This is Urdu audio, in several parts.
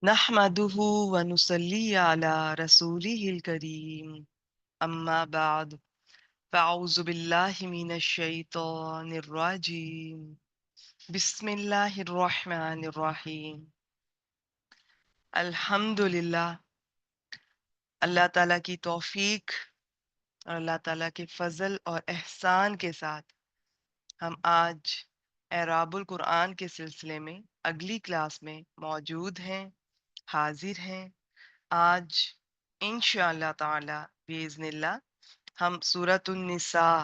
نحمده ونصلي على رسوله الكريم أما بعد فأعوذ بالله من الشيطان الرجيم بسم الله الرحمن الرحيم الحمد للہ اللہ تعالیٰ کی توفیق اور اللہ تعالیٰ کے فضل اور احسان کے ساتھ ہم آج اعراب القرآن کے سلسلے میں اگلی کلاس میں موجود ہیں، حاضر ہیں۔ آج انشاءاللہ تعالی باذن اللہ ہم سورۃ النساء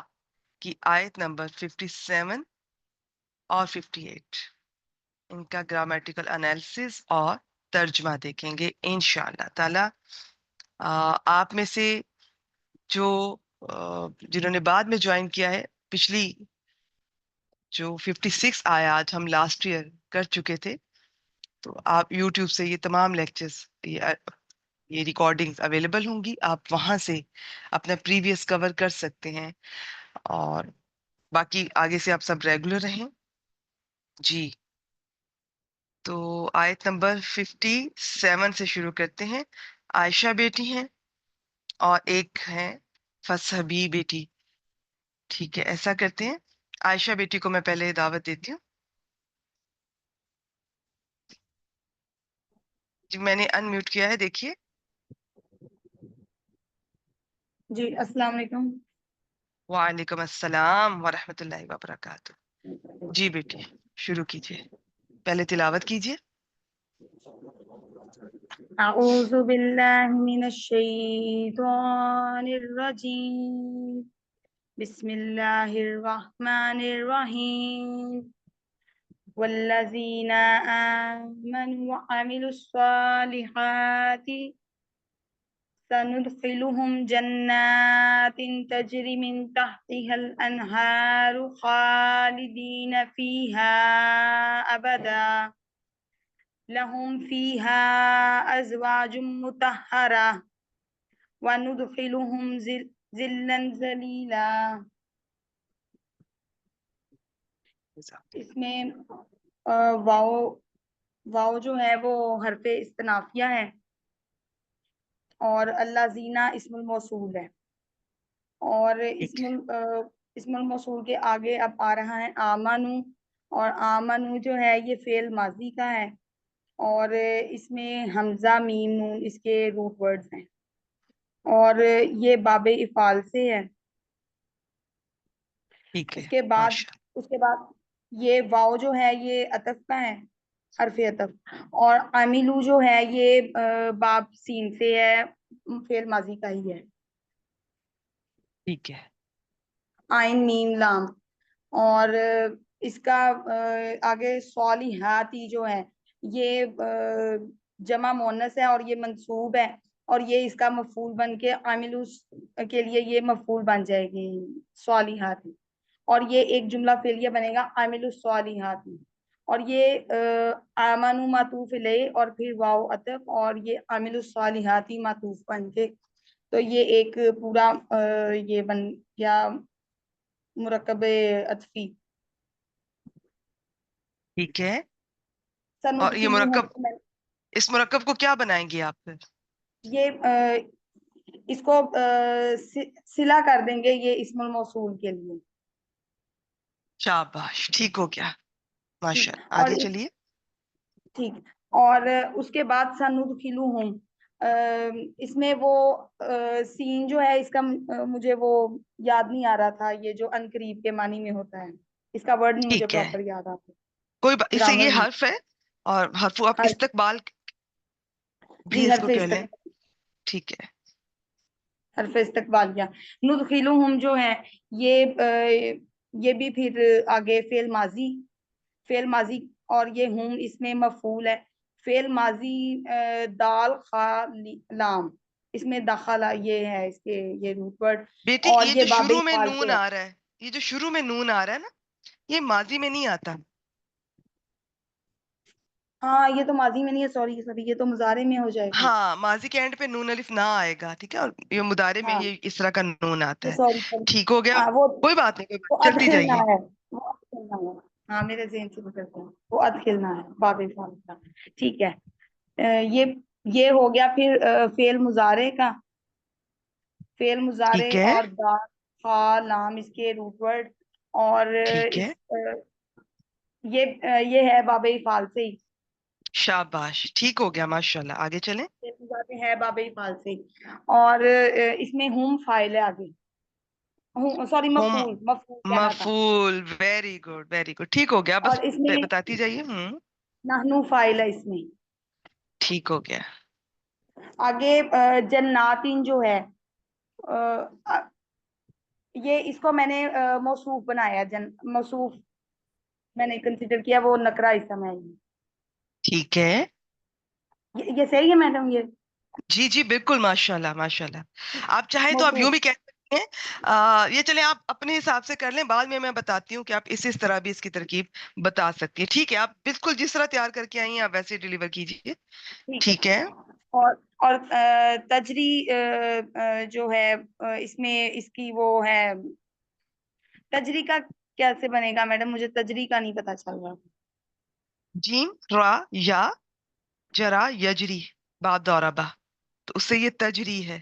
کی آیت نمبر 57 اور 58 ان کا گرامیٹیکل انالیسس اور ترجمہ دیکھیں گے انشاءاللہ تعالی۔ آپ میں سے جو جنہوں نے بعد میں جوائن کیا ہے، پچھلی جو 56 آیات ہم لاسٹ ایئر کر چکے تھے، تو آپ یوٹیوب سے یہ تمام لیکچرز یہ ریکارڈنگز اویلیبل ہوں گی، آپ وہاں سے اپنا پریویس کور کر سکتے ہیں، اور باقی آگے سے آپ سب ریگولر رہیں جی۔ تو آیت نمبر 57 سے شروع کرتے ہیں۔ عائشہ بیٹی ہیں اور ایک ہے فصحبی بیٹی، ٹھیک ہے؟ ایسا کرتے ہیں، عائشہ بیٹی کو میں پہلے دعوت دیتی ہوں۔ جی میں نے ان میوٹ کیا ہے، دیکھیے۔ جی السلام علیکم۔ وعلیکم السلام ورحمۃ اللہ وبرکاتہ۔ جی بیٹی شروع کیجیے، پہلے تلاوت کیجیے۔ اعوذ باللہ من الشیطان الرجیم، بسم اللہ الرحمن الرحیم، والذین آمنوا وعملوا الصالحات سندخلهم جنات تجری من تحتها الانہار خالدین فیہا ابدا لهم فيها أزواج مطهرة وندخلهم ظلا ذليلا۔ اس میں واو جو ہے وہ حرف استنافیہ ہے، اور اللہ زینہ اسم الموصول ہے، اور اسم الموصول کے آگے اب آ رہا ہے آمنو، اور آمنو جو ہے یہ فعل ماضی کا ہے، اور اس میں حمزہ میم نون اس کے روٹ ورڈز ہیں، اور یہ باب افعال سے ہے۔ ٹھیک ہے، اس کے بعد ماشاء یہ واو جو ہے یہ عطف کا ہے، حرف عطف، اور عاملو جو ہے یہ باب سین سے ہے، فعل ماضی کا ہی ہے، ٹھیک ہے۔ آئین میم لام، اور اس کا آگے صالحاتی جو ہے یہ جمع مؤنث ہے اور یہ منصوب ہے، اور یہ اس کا مفعول بن کے عامل کے لیے یہ مفعول بن جائے گی صالحات، اور یہ ایک جملہ فعلیہ بنے گا عامل الصالحات، اور یہ آمنو معطوف علیہ اور پھر واو عطف، اور یہ عامل الصالحاتی معطوف بن کے، تو یہ ایک پورا یہ بن گیا مرکب عطفی۔ ٹھیک ہے، اور یہ سندخلہم، مرکب، اس مرکب کو کیا بنائیں گے آپ پھر؟ یہ اس کو صلہ کر دیں گے یہ اسم الموصول کے لیے، شاباش، ٹھیک ہو گیا، ٹھیک، ماشاء اللہ، اور آگے چلیے۔ ٹھیک، اور اس کے بعد سندخلہم، اس میں وہ سین جو ہے اس کا مجھے وہ یاد نہیں آ رہا تھا، یہ جو ان قریب کے معنی میں ہوتا ہے، اس کا ورڈ نہیں مجھے ٹھیک ہے، پراپر یاد آتا، کوئی اس سے گرامر یہ نہیں، حرف ہے، اور حرف آپ حرف، استقبال بھی جی اس کو حرف کہہ لیں، استقبال، ٹھیک ہے۔ حرف استقبالیہ۔ ندخلہم جو ہے یہ بھی پھر آگے فعل ماضی، اور یہ ہم اس میں مفعول ہے، فعل ماضی دال خا لام، اس میں دخلا یہ ہے اس کے یہ روٹ ورڈ، بیٹی اور یہ یہ جو باب شروع میں افعال نون سے ہے۔ آ رہا ہے، یہ جو شروع میں نون آ رہا ہے نا، یہ ماضی میں نہیں آتا۔ ہاں یہ تو ماضی میں نہیں ہے، سوری یہ تو مضارع میں ہو جائے گا۔ ہاں، ماضی کے اینڈ پہ نون الف نہ آئے گا، ٹھیک ہے، اور یہ مضارع میں ہاں یہ اس طرح کا نون آتا ہے۔ سوری، ٹھیک ہو گیا، ہاں کوئی بات نہیں، کوئی وہ بات، چلتی ادخلنا جائیے۔ ہے، وہ ادخلنا ہے، ہاں میرے ذہن سے گزرتا ہے، وہ ادخلنا ہے باب افعال کا، ٹھیک ہے۔ یہ ہو گیا پھر فعل مضارع کا. فعل مضارع ٹھیک ہے اور دال خا لام اس کے روٹ ورڈ. اور ٹھیک ہے، یہ ہے باب افعال سے ہی. شاباش، ٹھیک ہو گیا، ماشاء اللہ، آگے چلیں. فعل مضارع ہے باب افعال سے ہی. اور اس میں ہم فاعل ہے آگے. سوری ہوم، مفعول مفعول کہنا تھا. مفعول، ویری گڈ ویری گڈ، ٹھیک ہو گیا، بس اور اس میں بتاتی جائیے. نحنو فاعل ہے اس میں. ٹھیک ہو گیا. آگے جناتین جو ہے یہ اس کو میں نے موصوف بنایا. موصوف میں نے کنسیڈر کیا، وہ نکرا اسم ہے. ٹھیک ہے، یہ صحیح ہے میڈم یہ جی جی بالکل، ماشاء اللہ ماشاء اللہ. آپ چاہیں تو آپ یوں موصوف. بھی کہہ سکتے ہیں. یہ چلیں آپ اپنے حساب سے کر لیں، بعد میں بتاتی ہوں کہ آپ اس طرح بھی اس کی ترکیب بتا سکتی ہیں. ٹھیک ہے، آپ بالکل جس طرح تیار کر کے آئی ہیں آپ ویسے ڈیلیور کیجیے. ٹھیک ہے. ٹھیک ہے. اور تجری جو ہے اس میں اس کی وہ ہے. تجری کا کیسے بنے گا میڈم؟ مجھے تجری کا نہیں پتا چل رہا. جیم را یا جرا یجری، باب دورہ با، تو اس سے یہ تجری ہے.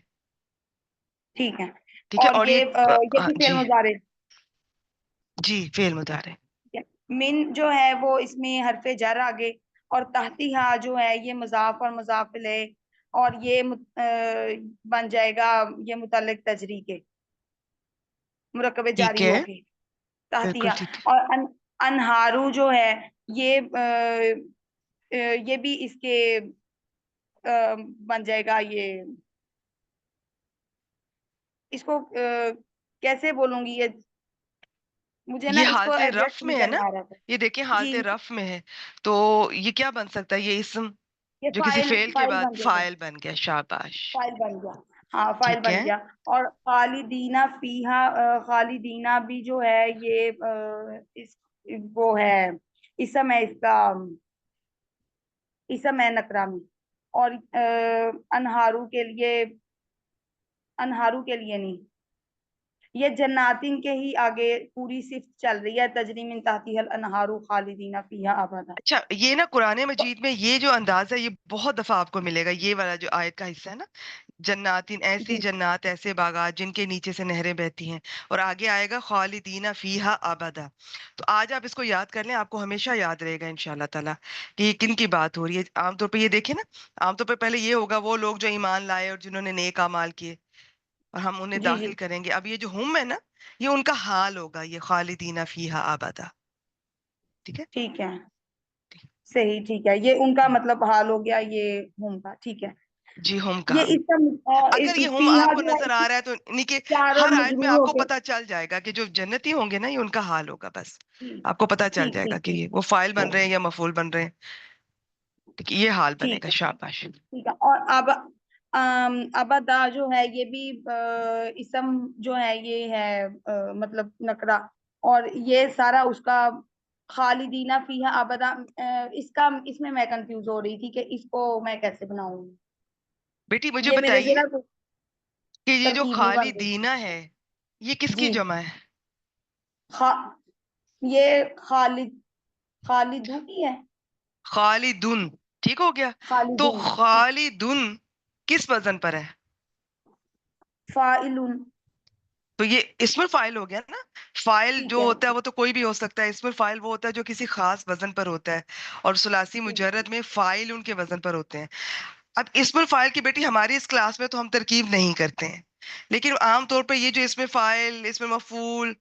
ٹھیک ہے. ٹھیک ہے، اور اور یہ بھی فعل جی مضارع. جی فعل مضارع. من جو ہے وہ اس میں حرف جر آگے. اور تحتی ہا جو ہے یہ مضاف اور مضاف الیہ. اور یہ بن جائے گا یہ متعلق تجری کے مرکب ٹھیک جاری ہے، ہو کے تحتی بالکل ہا. ٹھیک ہے. اور انہارو جو ہے یہ بھی اس کے بن جائے گا. یہ اس کو کیسے بولوں گی؟ یہ مجھے نا یہ اس کو حالت ایگزیکٹ رف نہیں میں ہے نا، کرنا آ رہا تھا. یہ دیکھیں جی حالت رف میں ہے، تو یہ کیا بن سکتا ہے؟ یہ اسم یہ جو کسی فائل فعل کے فائل بعد بن جائے گا. فاعل بن گیا. شاباش. فائل بن گیا. ہاں فائل ٹھیک بن ہے. گیا. اور خالدینہ فیہا خالدینہ بھی جو ہے یہ اس وہ ہے اسم ہے اس کا. اسم ہے نکرہ میں. اور انہارو کے لیے انہارو کے لیے نہیں. یہ جناتین کے ہی آگے پوری صفت چل رہی ہے. تجری من تحتها الانہار خالدین فیہا ابدا. اچھا، یہ نا قرآن مجید میں یہ جو انداز ہے یہ بہت دفعہ آپ کو ملے گا، یہ والا جو آیت کا حصہ ہے نا، جناتین، ایسی جی جنات، ایسے باغات جن کے نیچے سے نہریں بہتی ہیں، اور آگے آئے گا خالدین فیہا ابدا. تو آج آپ اس کو یاد کر لیں، آپ کو ہمیشہ یاد رہے گا انشاءاللہ تعالیٰ کہ یہ کن کی بات ہو رہی ہے. عام طور پہ یہ دیکھیں نا، عام طور پہ پہلے یہ ہوگا وہ لوگ جو ایمان لائے اور جنہوں نے نیک اعمال کیے، اور ہم انہیں جی جی داخل کریں گے. اب یہ جو ہم ہے نا، یہ ان کا حال ہوگا، یہ خالدین فیہا ابدا. ٹھیک ہے. ٹھیک ہے. صحیح. ٹھیک ہے. یہ ان کا مطلب حال ہو گیا یہ ہوں کا. ٹھیک ہے. جی ہم کا. یہ اسم اگر یہ ہم فیہا آپ کو جو ہے نظر آ رہا ہے تو انہیں کے جار اور ہر آیت میں مجرور آپ ہو کو کے. پتا چل جائے گا کہ جو جنتی ہوں گے نا یہ ان کا حال ہوگا. بس ٹھیک آپ کو پتا چل ٹھیک جائے گا ٹھیک کہ ٹھیک یہ وہ فائل بن رہے ہیں یا مفعول بن رہے ہیں. ٹھیک ہے، یہ حال بنے ٹھیک گا. ہے. شاباش. ٹھیک ہے. اور اب ابدا جو ہے یہ بھی اسم جو ہے یہ ہے مطلب نکرا. اور یہ سارا اس کا خالدینہ فیہا ابدا. اس میں میں کنفیوز ہو رہی تھی کہ اس کو میں کیسے بناؤں. بیٹی مجھے یہ میرے سے بتائیے نا کہ یہ جو ترکیب نہیں بن رہی. خالدینہ ہے یہ کس کی جی جمع ہے؟ خا یہ خالدو کی ہے. خالدن. ٹھیک ہو گیا. تو خالدون. خالدن کس وزن پر ہے؟ فاعلون. تو یہ اسم الفاعل ہو گیا نا. فاعل ٹھیک جو ہے. ہوتا ہے وہ تو کوئی بھی ہو سکتا ہے، اسم الفاعل وہ ہوتا ہے جو کسی خاص وزن پر ہوتا ہے، اور ثلاثی مجرد میں فاعل ان کے وزن پر ہوتے ہیں. اب اسم الفاعل کی بیٹی ہماری اس کلاس میں تو ہم ترکیب نہیں کرتے ہیں، لیکن عام طور پہ یہ جو اسم فاعل، اسم مفعول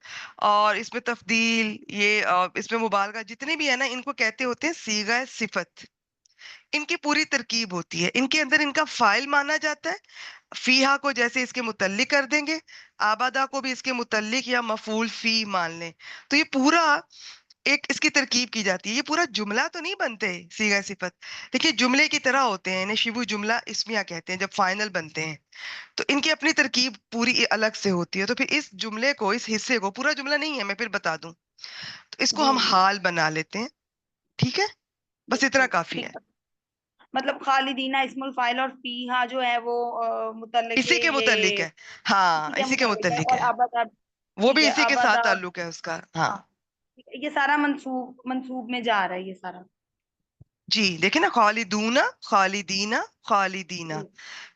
اور اسم تفضیل، یہ اسم مبالغہ جتنے بھی ہیں نا، ان کو کہتے ہوتے ہیں صیغہ صفت. ان کی پوری ترکیب ہوتی ہے، ان کے اندر ان کا فاعل مانا جاتا ہے، فیہا کو جیسے اس کے متعلق کر دیں گے، آبادہ کو بھی اس کے متعلق یا مفعول فی مان لیں، تو یہ پورا ایک اس کی ترکیب کی جاتی ہے. یہ پورا جملہ تو نہیں بنتے صیغہ صفت، دیکھیے جملے کی طرح ہوتے ہیں، انہیں شبہ جملہ اسمیہ کہتے ہیں جب فائنل بنتے ہیں. تو ان کی اپنی ترکیب پوری الگ سے ہوتی ہے. تو پھر اس جملے کو، اس حصے کو، پورا جملہ نہیں ہے میں پھر بتا دوں، تو اس کو جی ہم جی حال بنا لیتے ہیں. ٹھیک ہے، بس اتنا بالکل کافی ٹھیک ہے. ہے. مطلب خالدینہ اسم الفاعل اور فیہا جو ہے وہ متعلق اسی کے متعلق یہ ہے. ہاں اسی کے اسی کے متعلق ہے. متعلق اور ہے، ابدا. وہ ٹھیک بھی ہے. اسی کے ساتھ ابدا. تعلق ہے اس کا. ہاں ہاں. یہ سارا منصوب میں جا رہا ہے یہ سارا. جی دیکھیں نا، خالدون، خالدین، خالدین. جی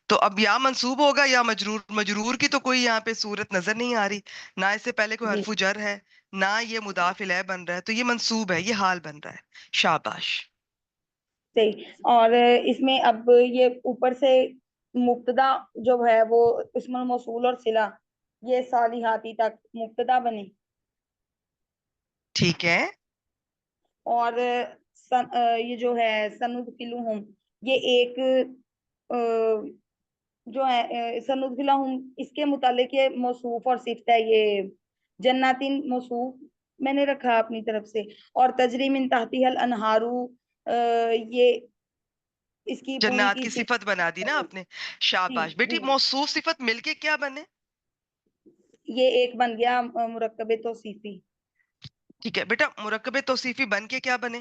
تو اب یا منصوب ہوگا یا مجرور. مجرور کی تو کوئی یہاں پہ صورت نظر نہیں آ رہی، نہ اس سے پہلے کوئی جی حرف جر ہے، نہ یہ مضاف الیہ بن رہا ہے، تو یہ منصوب ہے، یہ حال بن رہا ہے. شاباش. صحیح. اور اس میں اب یہ اوپر سے مبتدا جو ہے وہ اسم الموصول اور صلہ، یہ صالحاتی تک مبتدا بنے. ٹھیک ہے. اور یہ جو ہے سندخلہم، یہ ایک جو ہے سندخلہم، اس کے متعلق یہ موصوف اور صفت ہے. یہ جناتین موصوف میں نے رکھا اپنی طرف سے، اور تجری من تحتها الانہارو، یہ اس کی پوری جنات کی کی صفت بنا دی صفت. نا آپ نے. جی شاباش بیٹی، جی. موصوف صفت مل کے کیا بنے؟ یہ ایک بن گیا مرکب توصیفی. ٹھیک ہے بیٹا، مرکب توصیفی بن کے کیا بنے؟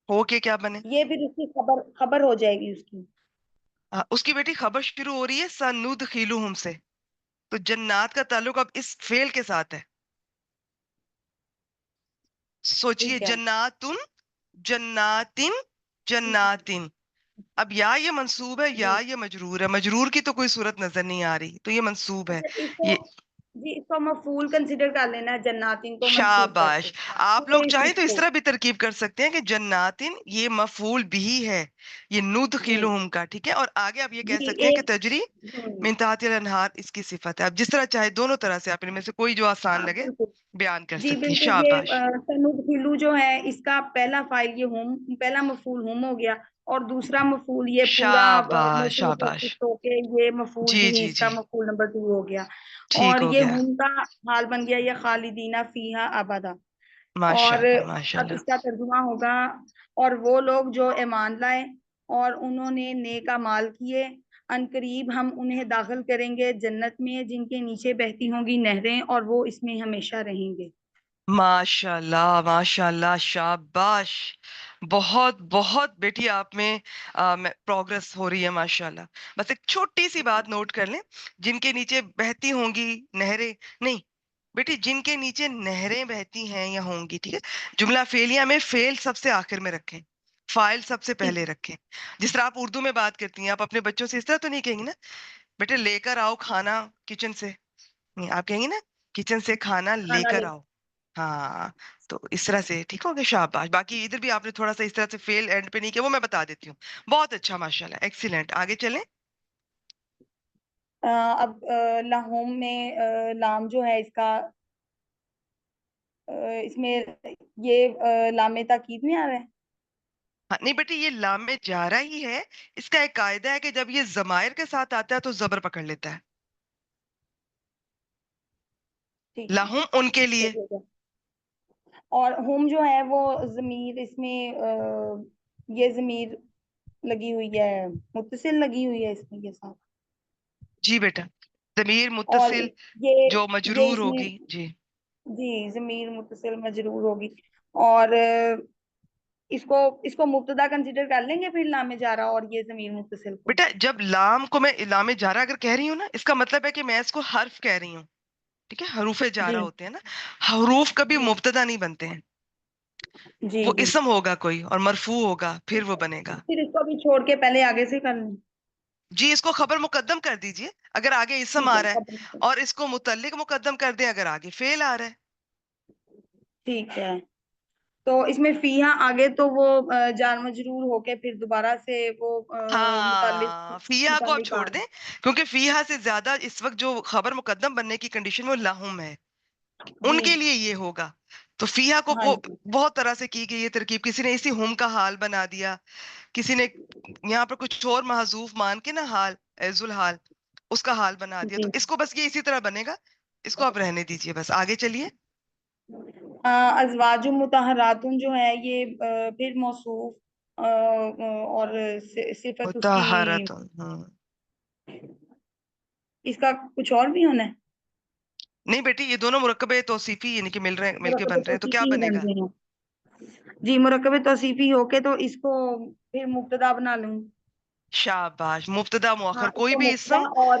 ہو کے کیا بنے؟ یہ پھر اس کی خبر خبر ہو جائے گی اس کی. اس کی بیٹی خبر شروع ہو رہی ہے سندخلہم سے، تو جنات کا تعلق اب اس فعل کے ساتھ ہے. سوچئے، ٹھیک ہے. جناتن، جناتن، جناتن. اب یا یہ منصوب ہے یا جی. یہ مجرور ہے. مجرور کی تو کوئی صورت نظر نہیں آ رہی، تو یہ منصوب ہے. اچھا اس کو، یہ جی اس کو مفعول کنسیڈر کر لینا ہے، جناتین کو منصوب کر کے، شاباش. آپ لوگ پھر چاہیں اس تو اس کو. طرح بھی ترکیب کر سکتے ہیں کہ جناتن یہ مفعول بھی ہے، یہ جی ندخلہم کا. ٹھیک ہے، اور آگے آپ یہ جی کہہ سکتے ہیں کہ ایک. تجری ہوں. من تحت الانہار اس کی صفت ہے. اب جس طرح چاہے، دونوں طرح سے آپ ان میں سے کوئی جو آسان ہاں لگے بالکل. بیان کر جی سکتی ہیں. بالکل. یہ شاباش. سندخلو جو ہے اس کا پہلا فائل یہ ہوم، پہلا مفعول ہوم ہو گیا، اور دوسرا مفعول یہ پورا شاباش موصوف اور شاباش. صفت ہو کے یہ مفعول جی بھی جی اس کا جی، مفعول نمبر 2 ہو گیا. ٹھیک اور ہو یہ گیا. ہوم کا حال بن گیا یہ خالدینہ فیہا ابدا. ماشاء اور اللہ ماشاء اب اللہ. اس کا ترجمہ ہوگا، اور وہ لوگ جو ایمان لائے اور انہوں نے نیک اعمال کیے، ان قریب ہم انہیں داخل کریں گے جنت میں جن کے نیچے بہتی ہوں گی نہریں، اور وہ اس میں ہمیشہ رہیں گے. ماشاء اللہ ماشاء اللہ. شاباش. بہت بہت بیٹی آپ میں پروگرس ہو رہی ہے ماشاء اللہ. بس ایک چھوٹی سی بات نوٹ کر لیں، جن کے نیچے بہتی ہوں گی نہریں نہیں بیٹی، جن کے نیچے نہریں بہتی ہیں یا ہوں گی. ٹھیک ہے، جملہ فعلیہ میں فعل سب سے آخر میں رکھیں، فاعل سب سے ٹھیک. پہلے رکھیں. جس طرح آپ اردو میں بات کرتی ہیں، آپ اپنے بچوں سے اس طرح تو نہیں کہیں گی نا، بیٹے لے کر آؤ کھانا کچن سے. نہیں، آپ کہیں گی نا کچن سے کھانا لے کھانا کر لے. آؤ. ہاں، تو اس طرح سے ٹھیک ہوگا. شاباش. باقی ادھر بھی آپ نے تھوڑا سا اس طرح سے فیل اینڈ پہ نہیں کیا، وہ میں بتا دیتی ہوں. بہت اچھا ماشاءاللہ، ایکسیلنٹ. آگے چلیں. اب لاہوم میں لام جو ہے اس کا، اس میں یہ لام تاکید میں آ رہا ہے. ہاں نہیں بیٹی، یہ لام میں جارا ہی ہے. اس کا ایک قاعدہ ہے کہ جب یہ ضمائر کے ساتھ آتا ہے تو زبر پکڑ لیتا ہے. ٹھیک ہے. لاہم ان کے لیے. صحیح ہو گیا. اور ہوم جو ہے وہ ضمیر، اس میں یہ ضمیر لگی ہوئی ہے، متصل لگی ہوئی ہے اس میں کے ساتھ. جی بیٹا، ضمیر اور متصل جو یہ مجرور اس میں، ہوگی. جی جی ضمیر متصل مجرور ہوگی. اور اس کو مبتدا کنسیڈر کر لیں گے پھر لام جارا اور یہ ضمیر متصل کو. بیٹا، جب لام کو میں لام جارا اگر کہہ رہی ہوں نا، اس کا مطلب ہے کہ میں اس کو حرف کہہ رہی ہوں. ٹھیک ہے، حروف جی جارا ہوتے ہیں نا، حروف کبھی جی مبتدا نہیں بنتے ہیں. جی وہ جی. اسم ہوگا کوئی اور مرفوع ہوگا، پھر وہ بنے گا. پھر اس کو بھی چھوڑ کے پہلے آگے سے کر لیں. جی، اس کو خبر مقدم کر دیجئے اگر آگے اسم ٹھیک آ ہے. رہا ہے، اور اس کو متعلق مقدم کر دیں اگر آگے فعل آ رہا ہے. ٹھیک ہے. تو اس میں فیہا آگے تو وہ جار مجرور ہو کے پھر دوبارہ سے وہ متعلق ہاں، فیہا کو آپ متعلق چھوڑ آ رہا دیں، کیونکہ فیہا سے زیادہ اس وقت جو خبر مقدم بننے کی کنڈیشن وہ لہم ہے، ہے. ان جی. کے لیے یہ ہوگا. تو فیہا کو ہاں وہ جی. بہت طرح سے کی گئی یہ ترکیب. کسی نے اسی ہم کا حال بنا دیا، کسی نے یہاں پر کچھ اور محذوف مان کے نا حال، ذوالحال، اس کا حال بنا دیا. تو جی. اس کو بس یہ اسی طرح بنے گا، اس کو آپ رہنے دیجئے. بس آگے چلیے. ازواج مطہراتن جو ہے یہ پھر موصوف اور صفت اس کی، مطہرۃ. اس کا کچھ اور بھی ہونا ہے. نہیں بیٹی، یہ دونوں مرکب توصیفی یعنی کہ مل رہے ہیں، مل کے مرکب بن رہے ہیں، تو کیا توصیفی ہی بنے بن گا؟ رہے ہیں. جی مرکب توصیفی ہو کے تو اس کو پھر مبتدا بنا لوں. شاباش. مبتدا ہاں مؤخر اس کوئی کو بھی مبتدا اسم اور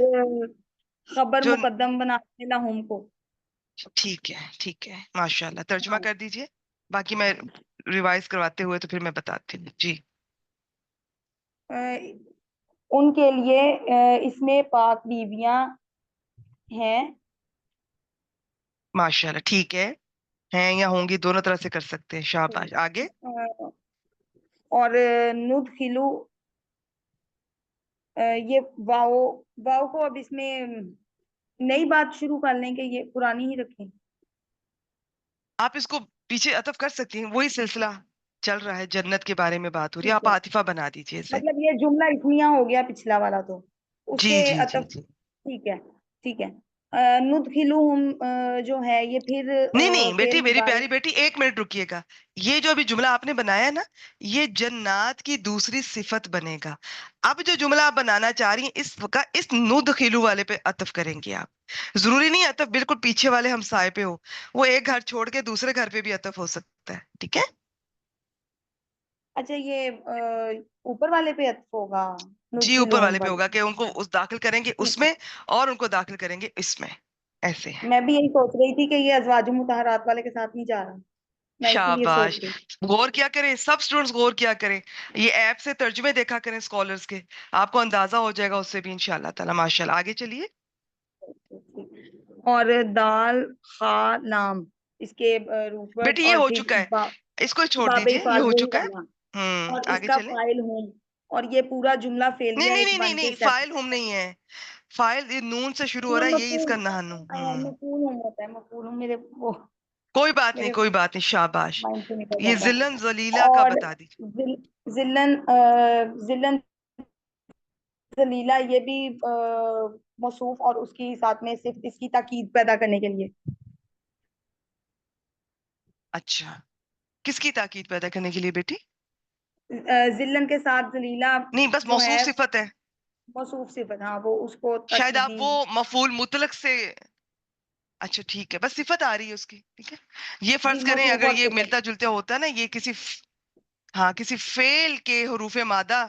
خبر جو. مقدم بنا دینا ہم کو. ٹھیک ہے ٹھیک ہے ماشاء اللہ. ترجمہ کر دیجئے، باقی میں ریوائز کرواتے ہوئے تو پھر میں بتاتی ہوں. جی ان کے لیے اس میں پاک بیویاں ہیں. ماشاءاللہ ٹھیک ہے. ہیں یا ہوں گی دونوں طرح سے کر سکتے ہیں. شاباش. آگے. اور ندخلو، یہ واؤ، واؤ کو اب اس میں نئی بات شروع کر لیں کہ یہ پرانی ہی رکھیں. آپ اس کو پیچھے عطف کر سکتی ہیں، وہی سلسلہ چل رہا ہے، جنت کے بارے میں بات ہو رہی ہے، ٹھیک آپ ہے، عاطفہ بنا دیجیے اسے. مطلب یہ جملہ اسمیہ ہو گیا پچھلا والا تو اس جی پہ جی جی عطف. جی. ٹھیک ہے، ٹھیک ہے. ندخلوہم جو ہے یہ پھر نہیں نہیں فعل بیٹی، میری مضارع. پیاری بیٹی، ایک منٹ رکیے گا. یہ جو ابھی جملہ آپ نے بنایا نا، یہ جنات کی دوسری صفت بنے گا. اب جو جملہ آپ بنانا چاہ رہی ہیں اس وقت، اس ندخلو والے پہ عطف کریں گے آپ. ضروری نہیں عطف بالکل پیچھے والے ہمسائے پہ ہو، وہ ایک گھر چھوڑ کے دوسرے گھر پہ بھی عطف ہو سکتا ہے. ٹھیک ہے. اچھا، یہ اوپر والے پہ عطف ہوگا، جی اوپر ندخلوہم والے پہ والے. ہوگا کہ ان کو اس داخل کریں گے اس ٹھیک ہے، میں، اور ان کو داخل کریں گے اس میں. ایسے. میں بھی یہی سوچ رہی تھی کہ یہ ازواج مطہرات والے کے ساتھ نہیں جا رہا، میں اسی لیے سوچ شاباش. رہی تھی. غور کیا کریں سب سٹوڈنٹس، غور کیا کریں. یہ ایپ سے ترجمے دیکھا کریں اسکالرز کے، آپ کو اندازہ ہو جائے گا اس سے بھی انشاءاللہ تعالی. ماشاءاللہ. آگے چلیے. اور دال خا لام، اس کے روٹ ورڈ، بیٹی یہ اور ہو پھر چکا ہے، اس کو چھوڑ باب دیجئے، یہ الفاظ ہو وہی چکا ہے. والا، اور اس آگے کا چلیں. فائل ہوں، اور یہ پورا جملہ نہیں فعلیہ نہیں ایک نہیں نہیں بن کے نہیں، سیٹ. فائل ہم نہیں ہے. فائل یہ نون سے شروع ہو رہا ہے، یہی اس مفعول، کا نحن. مفعول ہوں ہوتا ہے، مفعول ہوں میرے وہ کوئی بات نہیں میرے کوئی بات نہیں. شاباش. مائنڈ سے نکل یہ جاتا ذلن ہے. ذلیلہ کا اور بتا دیجیے. ذلن، ذلن ذلیلہ، یہ بھی موصوف، اور اس کی ساتھ میں صرف اس کی تاکید پیدا کرنے کے لیے. اچھا، کس کی تاکید پیدا کرنے کے لیے بیٹی؟ ذلن کے ساتھ ذلیلہ نہیں بس جو ہے موصوف صفت ہے. موصوف صفت، ہاں وہ اس کو شاید آپ تاکیدی. وہ مفعول مطلق سے. اچھا ٹھیک ہے، بس صفت آ رہی ہے اس کی. ٹھیک ہے. یہ جی، فرض کریں موصوف اگر اور یہ صفت. ملتا جلتا ہوتا نا، یہ کسی ہاں کسی فعل کے حروف مادہ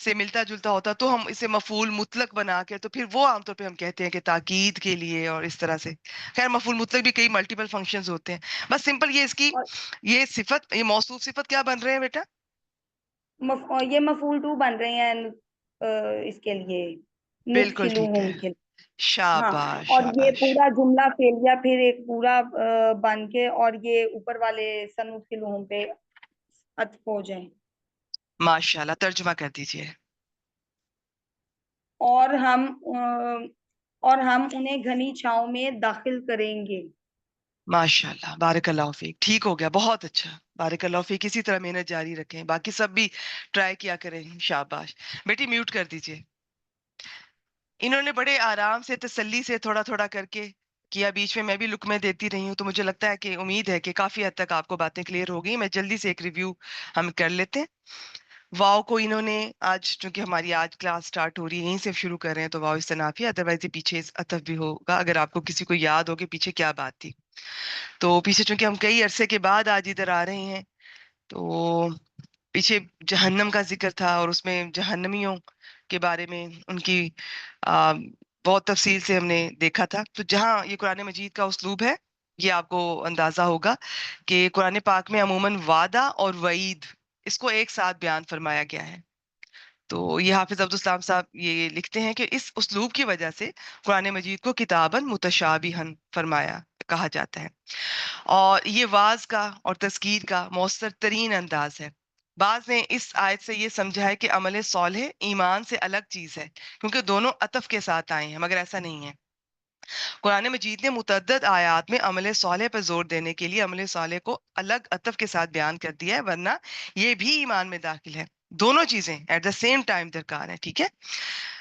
سے ملتا جلتا ہوتا تو ہم اسے مفعول مطلق بنا کے، تو پھر وہ عام طور پہ ہم کہتے ہیں کہ تاکید کے لیے اور اس طرح سے. خیر مفعول مطلق بھی کئی ملٹیپل فنکشنز ہوتے ہیں. بس سمپل یہ اس کی اور یہ صفت، یہ موصوف صفت کیا بن رہے ہیں بیٹا؟ یہ مفعول ٹو بن رہے ہیں اس کے لیے، بالکل ٹھیک ہے. ندخلوہم کے. ہاں، شاباش اور یہ شاباش. پورا جملہ فعلیہ پھر ایک پورا بن کے، اور یہ اوپر والے سندخلوہم پہ عطف ہو جائیں. ماشاءاللہ. ترجمہ کر دیجئے. اور ہم اور ہم انہیں گھنی چھاؤں میں داخل کریں گے. ماشاءاللہ. بارک اللہ فیک. ٹھیک ہو گیا، بہت اچھا. بارک اللہ فیک. اسی طرح محنت جاری رکھیں، باقی سب بھی ٹرائی کیا کریں. شاباش. بیٹی میوٹ کر دیجئے. انہوں نے بڑے آرام سے تسلی سے تھوڑا تھوڑا کر کے کیا، بیچ میں میں بھی لکمے دیتی رہی ہوں، تو مجھے لگتا ہے کہ امید ہے کہ کافی حد تک آپ کو باتیں کلیئر ہو گئی. میں جلدی سے ایک ریویو ہم کر لیتے ہیں. واؤ کو انہوں نے آج، چونکہ ہماری آج کلاس سٹارٹ ہو رہی ہے، یہیں سے شروع کر رہے ہیں، تو واؤ استنافی، ادروائز یہ پیچھے عطف بھی ہوگا اگر آپ کو کسی کو یاد ہو کہ پیچھے کیا بات تھی. تو پیچھے چونکہ ہم کئی عرصے کے بعد آج ادھر آ رہے ہیں، تو پیچھے جہنم کا ذکر تھا، اور اس میں جہنمیوں کے بارے میں ان کی بہت تفصیل سے ہم نے دیکھا تھا. تو جہاں یہ قرآن مجید کا اسلوب ہے، یہ آپ کو اندازہ ہوگا کہ قرآن پاک میں عموماً وعدہ اور وعید اس کو ایک ساتھ بیان فرمایا گیا ہے. تو یہ حافظ عبدالسلام صاحب یہ لکھتے ہیں کہ اس اسلوب کی وجہ سے قرآن مجید کو کتاباً متشابہاً فرمایا کہا جاتا ہے، اور یہ واعظ کا اور تذکیر کا مؤثر ترین انداز ہے. بعض نے اس آیت سے یہ سمجھا ہے کہ عمل صالح ایمان سے الگ چیز ہے، کیونکہ دونوں عطف کے ساتھ آئے ہیں، مگر ایسا نہیں ہے. قرآن مجید نے متعدد آیات میں عمل صالح پر زور دینے کے لیے عمل صالح کو الگ عطف کے ساتھ بیان کر دیا ہے، ورنہ یہ بھی ایمان میں داخل ہے. دونوں چیزیں ایٹ دا سیم ٹائم درکار ہیں. ٹھیک ہے.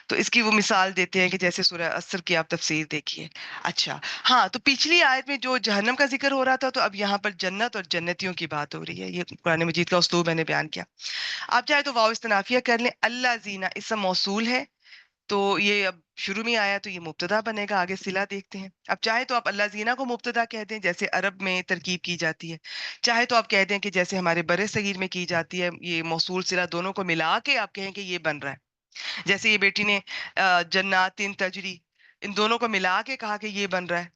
تو اس کی وہ مثال دیتے ہیں کہ جیسے سورہ عصر کی آپ تفسیر دیکھیے. اچھا ہاں، تو پچھلی آیت میں جو جہنم کا ذکر ہو رہا تھا، تو اب یہاں پر جنت اور جنتیوں کی بات ہو رہی ہے. یہ قرآن مجید کا اسلوب میں نے بیان کیا. آپ چاہے تو واو استنافیہ کر لیں. اللہ زینہ اسم موصول ہے، تو یہ اب شروع میں آیا تو یہ مبتدا بنے گا. آگے صلہ دیکھتے ہیں. اب چاہے تو آپ اللہ زینہ کو مبتدا کہہ دیں، جیسے عرب میں ترکیب کی جاتی ہے. چاہے تو آپ کہہ دیں کہ جیسے ہمارے برِ صغیر میں کی جاتی ہے، یہ موصول صلہ دونوں کو ملا کے آپ کہیں کہ یہ بن رہا ہے. جیسے یہ بیٹی نے جنات تجری، ان دونوں کو ملا کے کہا کہ یہ بن رہا ہے.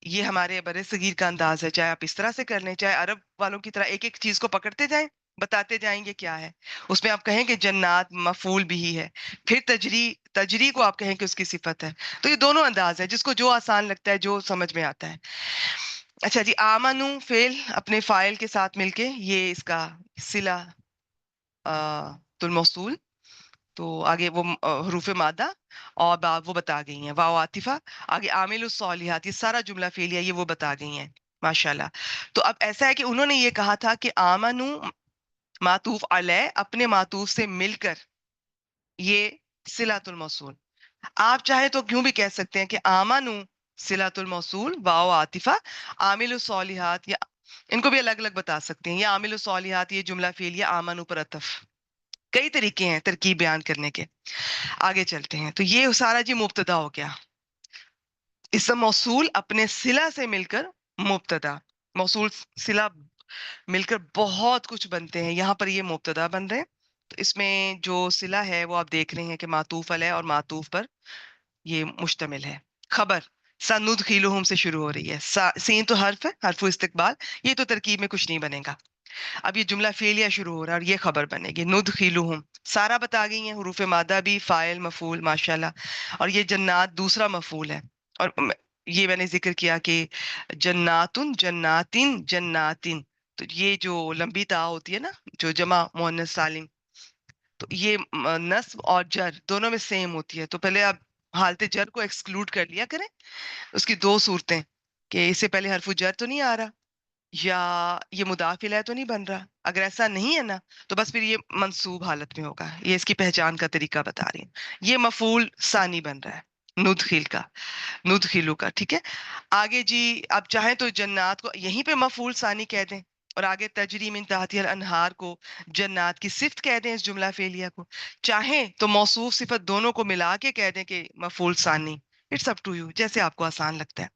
یہ ہمارے برِ صغیر کا انداز ہے. چاہے آپ اس طرح سے کر لیں، چاہے عرب والوں کی طرح ایک ایک چیز کو پکڑتے جائیں، بتاتے جائیں گے کیا ہے. اس میں آپ کہیں کہ جنات مفعول بھی ہے، پھر تجری کو آپ کہیں کہ اس کی صفت ہے. تو یہ دونوں انداز ہے، جس کو جو آسان لگتا ہے، جو سمجھ میں آتا ہے. اچھا جی، آمنو فعل اپنے فاعل کے ساتھ مل کے، یہ اس کا صلہ الموصول. تو آگے وہ حروف مادہ اور وہ بتا گئی ہیں، واو عاطفہ. آگے عامل الصالحات، یہ سارا جملہ فعلیہ یہ وہ بتا گئی ہیں. ماشاءاللہ. تو اب ایسا ہے کہ انہوں نے یہ کہا تھا کہ آمنو معطوف علیہ اپنے معطوف سے مل کر یہ صلۃ الموصول. آپ چاہے تو کیوں بھی کہہ سکتے ہیں کہ آمنو صلۃ الموصول واو عاطفہ، عامل الصالحات، یا ان کو بھی الگ الگ بتا سکتے ہیں. یہ عامل الصالحات یہ جملہ فعلیہ آمنو پر عطف. کئی طریقے ہیں ترکیب بیان کرنے کے. آگے چلتے ہیں. تو یہ سارا جی مبتدا ہو گیا. اسم موصول اپنے صلہ سے مل کر مبتدا، موصول صلہ مل کر بہت کچھ بنتے ہیں. یہاں پر یہ مبتدا بن رہے ہیں. تو اس میں جو صلہ ہے وہ آپ دیکھ رہے ہیں کہ معطوف علیہ اور معطوف پر یہ مشتمل ہے. خبر سندخیلہم سے شروع ہو رہی ہے. سین تو حرف ہے، حرف استقبال. یہ تو ترکیب میں کچھ نہیں بنے گا. اب یہ جملہ فعلیہ شروع ہو رہا ہے اور یہ خبر بنے گی. ندخلہم سارا بتا گئی ہیں، حروف مادہ بھی، فاعل مفعول. ماشاءاللہ. اور یہ جنات دوسرا مفعول ہے. اور یہ میں نے ذکر کیا کہ جناتن جناتن جناتن، تو یہ جو لمبی تا ہوتی ہے نا، جو جمع مؤنث سالم، تو یہ نصب اور جر دونوں میں سیم ہوتی ہے. تو پہلے آپ حالت جر کو ایکسکلوڈ کر لیا کریں. اس کی دو صورتیں، کہ اس سے پہلے حرف جر تو نہیں آ رہا، یا یہ مضاف الیہ تو نہیں بن رہا. اگر ایسا نہیں ہے نا، تو بس پھر یہ منصوب حالت میں ہوگا. یہ اس کی پہچان کا طریقہ بتا رہی ہوں. یہ مفعول ثانی بن رہا ہے ندخل کا، ندخلو کا. ٹھیک ہے. آگے جی آپ چاہیں تو جنات کو یہیں پہ مفعول ثانی کہہ دیں، اور آگے تجری من تحتها الانہار کو جنات کی صفت کہہ دیں اس جملہ فعلیہ کو. چاہیں تو موصوف صفت دونوں کو ملا کے کہہ دیں کہ مفعول ثانی. اٹس اپ ٹو یو، جیسے آپ کو آسان لگتا ہے.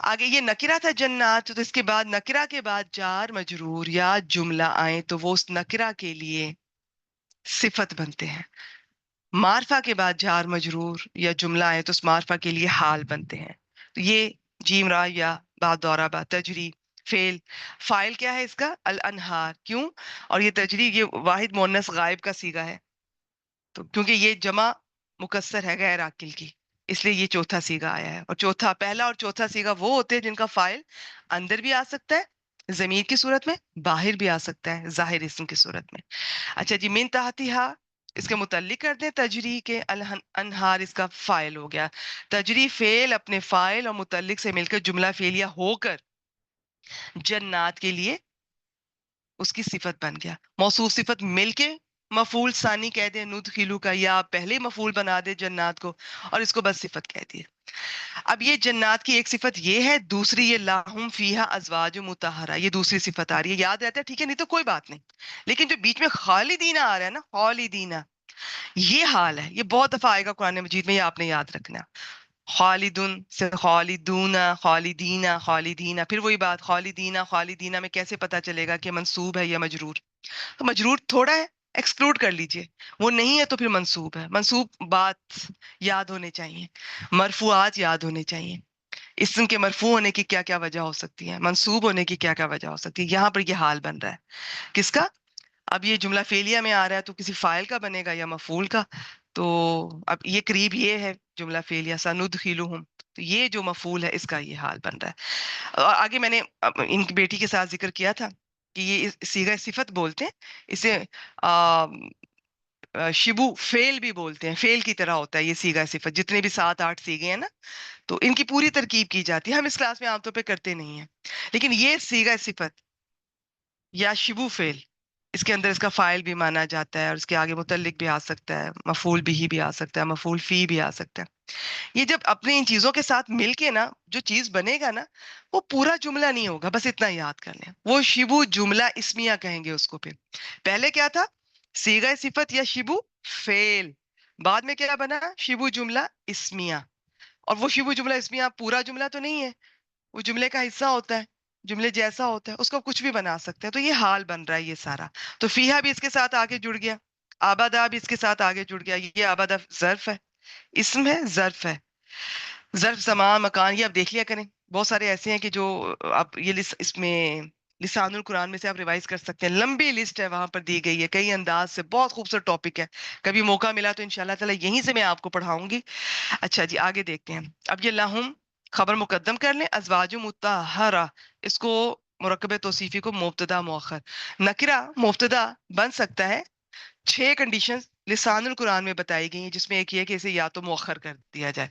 آگے یہ نکرہ تھا جنات، تو اس کے بعد نکرہ کے بعد جار مجرور یا جملہ آئیں تو وہ اس نکرہ کے لیے صفت بنتے ہیں. معرفہ کے بعد جار مجرور یا جملہ آئے تو اس معرفہ کے لیے حال بنتے ہیں. تو یہ جیم را یا بعد دورہ بعد تجری فعل. فاعل کیا ہے اس کا؟ الانہار. کیوں؟ اور یہ تجری یہ واحد مؤنث غائب کا صیغہ ہے، تو کیونکہ یہ جمع مکسر ہے غیر عاقل کی، اس لیے یہ چوتھا صیغہ آیا ہے. اور چوتھا، پہلا اور چوتھا صیغہ وہ ہوتے ہیں جن کا فاعل اندر بھی آ سکتا ہے ضمیر کی صورت میں، باہر بھی آ سکتا ہے ظاہر اسم کی صورت میں. اچھا جی، من تحتہا اس کے متعلق کر دیں تجری کے انہار، اس کا فاعل ہو گیا. تجری فعل اپنے فاعل اور متعلق سے مل کر جملہ فعلیہ ہو کر جنات کے لیے اس کی صفت بن گیا. موصوف صفت مل کے مفعول ثانی کہہ دیں ندخلو کا، یا آپ پہلے مفعول بنا دیں جنات کو اور اس کو بس صفت کہہ دیے. اب یہ جنات کی ایک صفت یہ ہے، دوسری یہ لاہم فیہا ازواج مطہرہ، یہ دوسری صفت آ رہی ہے. یاد رہتا ہے؟ ٹھیک ہے، نہیں تو کوئی بات نہیں. لیکن جو بیچ میں خالدینہ آ رہا ہے نا، خالدینہ، یہ حال ہے. یہ بہت دفعہ آئے گا قرآن مجید میں، یہ آپ نے یاد رکھنا. خالدن سے خالدون، خالدینہ، خالدینہ، پھر وہی بات خالدینہ خالدینہ میں کیسے پتا چلے گا کہ منصوب ہے یا مجرور؟ تو مجرور تھوڑا ہے، ایکسکلوڈ کر لیجئے. وہ نہیں ہے تو پھر منصوب ہے. منصوب بات یاد ہونے چاہیے، مرفوعات یاد ہونے چاہیے. اسم کے مرفوع ہونے کی کیا کیا وجہ ہو سکتی ہے، منصوب ہونے کی کیا کیا وجہ ہو سکتی ہے. یہاں پر یہ حال بن رہا ہے کس کا؟ اب یہ جملہ فعلیہ میں آ رہا ہے تو کسی فاعل کا بنے گا یا مفعول کا. تو اب یہ قریب یہ ہے جملہ فعلیہ سندخلہم، تو یہ جو مفعول ہے اس کا یہ حال بن رہا ہے. اور آگے میں نے ان کی بیٹی کے ساتھ ذکر کیا تھا کہ یہ صیغہ صفت بولتے ہیں اسے، شبو فعل بھی بولتے ہیں. فعل کی طرح ہوتا ہے یہ صیغہ صفت. جتنے بھی 7-8 صیغے ہیں نا، تو ان کی پوری ترکیب کی جاتی ہے. ہم اس کلاس میں عام طور پہ کرتے نہیں ہیں، لیکن یہ صیغہ صفت یا شبو فعل، اس کے اندر اس کا فاعل بھی مانا جاتا ہے، اور اس کے آگے متعلق بھی آ سکتا ہے، مفعول بھی آ سکتا ہے، مفعول فی بھی آ سکتا ہے. یہ جب اپنے ان چیزوں کے ساتھ مل کے نا جو چیز بنے گا نا، وہ پورا جملہ نہیں ہوگا. بس اتنا یاد کر لیں، وہ شبو جملہ اسمیہ کہیں گے اس کو. پھر پہلے کیا تھا؟ صیغہ صفت یا شبو فعل. بعد میں کیا بنا؟ شبو جملہ اسمیہ. اور وہ شبو جملہ اسمیہ پورا جملہ تو نہیں ہے، وہ جملے کا حصہ ہوتا ہے، جملے جیسا ہوتا ہے، اس کو کچھ بھی بنا سکتے ہیں. تو یہ حال بن رہا ہے یہ سارا. تو فیہا بھی اس کے ساتھ آگے جڑ گیا، آبادا بھی اس کے ساتھ آگے جڑ گیا. یہ آبادا ظرف ہے، اسم ہے، ظرف ہے. ظرف زمان مکان یہ آپ دیکھ لیا کریں. بہت سارے ایسے ہیں کہ جو آپ یہ لسٹ اس میں لسان القرآن میں سے آپ ریوائز کر سکتے ہیں، لمبی لسٹ ہے وہاں پر دی گئی ہے کئی انداز سے، بہت خوبصورت ٹاپک ہے، کبھی موقع ملا تو انشاءاللہ تعالیٰ یہیں سے میں آپ کو پڑھاؤں گی۔ اچھا جی آگے دیکھتے ہیں، اب یہ لہم خبر مقدم کر لیں، ازواج مطہرہ اس کو مرکب توصیفی کو مبتدا مؤخر، نکرہ مبتدا بن سکتا ہے، 6 کنڈیشن لسان القرآن میں بتائی گئی ہیں، جس میں ایک یہ ہے کہ اسے یا تو مؤخر کر دیا جائے،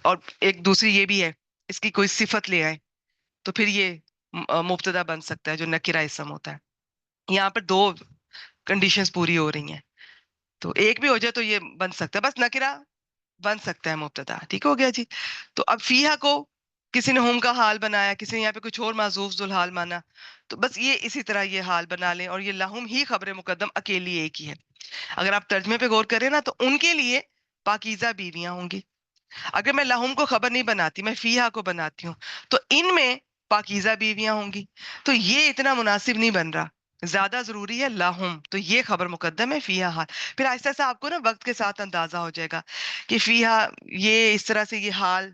اور ایک دوسری یہ بھی ہے اس کی کوئی صفت لے آئے تو پھر یہ مبتدا بن سکتا ہے جو نکرہ اسم ہوتا ہے۔ یہاں پر 2 کنڈیشنز پوری ہو رہی ہیں، تو ایک بھی ہو جائے تو یہ بن سکتا ہے، بس نکرہ بن سکتا ہے مبتدا، ٹھیک ہو گیا جی۔ تو اب فیہا کو کسی نے ہم کا حال بنایا، کسی نے یہاں پہ کچھ اور معذوف ذوالحال مانا، تو بس یہ اسی طرح یہ حال بنا لیں، اور یہ لہم ہی خبر مقدم اکیلی ایک ہی ہے۔ اگر آپ ترجمے پہ غور کریں نا تو ان کے لیے پاکیزہ بیویاں ہوں گی، اگر میں لہم کو خبر نہیں بناتی، میں فیہا کو بناتی ہوں، تو ان میں پاکیزہ بیویاں ہوں گی، تو یہ اتنا مناسب نہیں بن رہا، زیادہ ضروری ہے لہم، تو یہ خبر مقدم ہے فیہا حال۔ پھر آہستہ آہستہ آپ کو نا وقت کے ساتھ اندازہ ہو جائے گا کہ فیہا یہ اس طرح سے یہ حال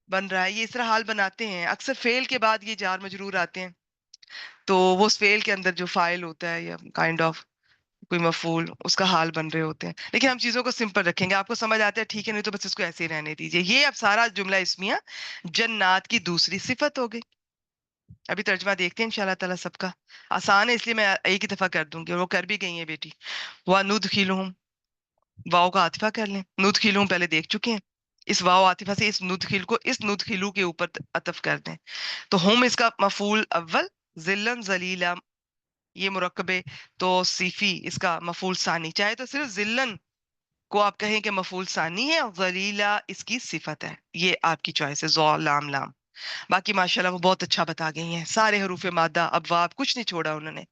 بن رہا ہے، یہ اس طرح حال بناتے ہیں، اکثر فعل کے بعد یہ جار مجرور آتے ہیں، تو وہ اس فعل کے اندر جو فاعل ہوتا ہے یا کائنڈ آف کوئی مفعول اس کا حال بن رہے ہوتے ہیں، لیکن ہم چیزوں کو سمپل رکھیں گے، آپ کو سمجھ آتا ہے ٹھیک ہے، نہیں تو بس اس کو ایسے ہی رہنے دیجیے۔ یہ اب سارا جملہ اسمیہ جنات کی دوسری صفت ہو گئی۔ ابھی ترجمہ دیکھتے ہیں انشاءاللہ تعالیٰ سب کا، آسان ہے اس لیے میں ایک ہی دفعہ کر دوں گی، اور وہ کر بھی گئی ہیں بیٹی۔ وَنُدْخِلُهُمْ، واؤ کا عاطفہ کر لیں، ندخلوں پہلے دیکھ چکے ہیں، اس واؤ عاطفہ سے اس ندخل کو اس ندخلو کے اوپر عطف کر دیں، تو ہم اس کا مفعول اول، ذلن ذلیلا یہ مرکب توصیفی اس کا مفعول ثانی، چاہے تو صرف ذلن کو آپ کہیں کہ مفعول ثانی ہے، اور ذلیلا اس کی صفت ہے، یہ آپ کی چوائس ہے، ذو لام لام۔ باقی ماشاءاللہ وہ بہت اچھا بتا گئی ہیں، سارے حروف مادہ ابواب کچھ نہیں چھوڑا انہوں نے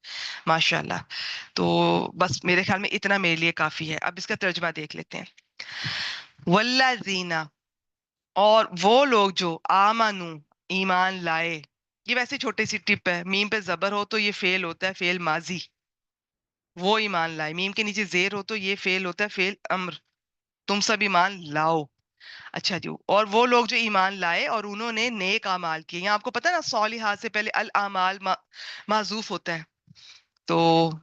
ماشاءاللہ۔ تو بس میرے خیال میں اتنا میرے لیے کافی ہے، اب اس کا ترجمہ دیکھ لیتے ہیں۔ والذین، اور وہ لوگ جو آمنو ایمان لائے، یہ ویسے چھوٹی سی ٹپ ہے، میم پہ زبر ہو تو یہ فعل ہوتا ہے فعل ماضی، وہ ایمان لائے، میم کے نیچے زیر ہو تو یہ فعل ہوتا ہے فعل امر، تم سب ایمان لاؤ۔ اچھا جی، اور وہ لوگ جو ایمان لائے اور انہوں نے نیک اعمال کیے، یہاں آپ کو پتہ ہے نا صالحات سے پہلے الاعمال معذوف ہوتا ہے، تو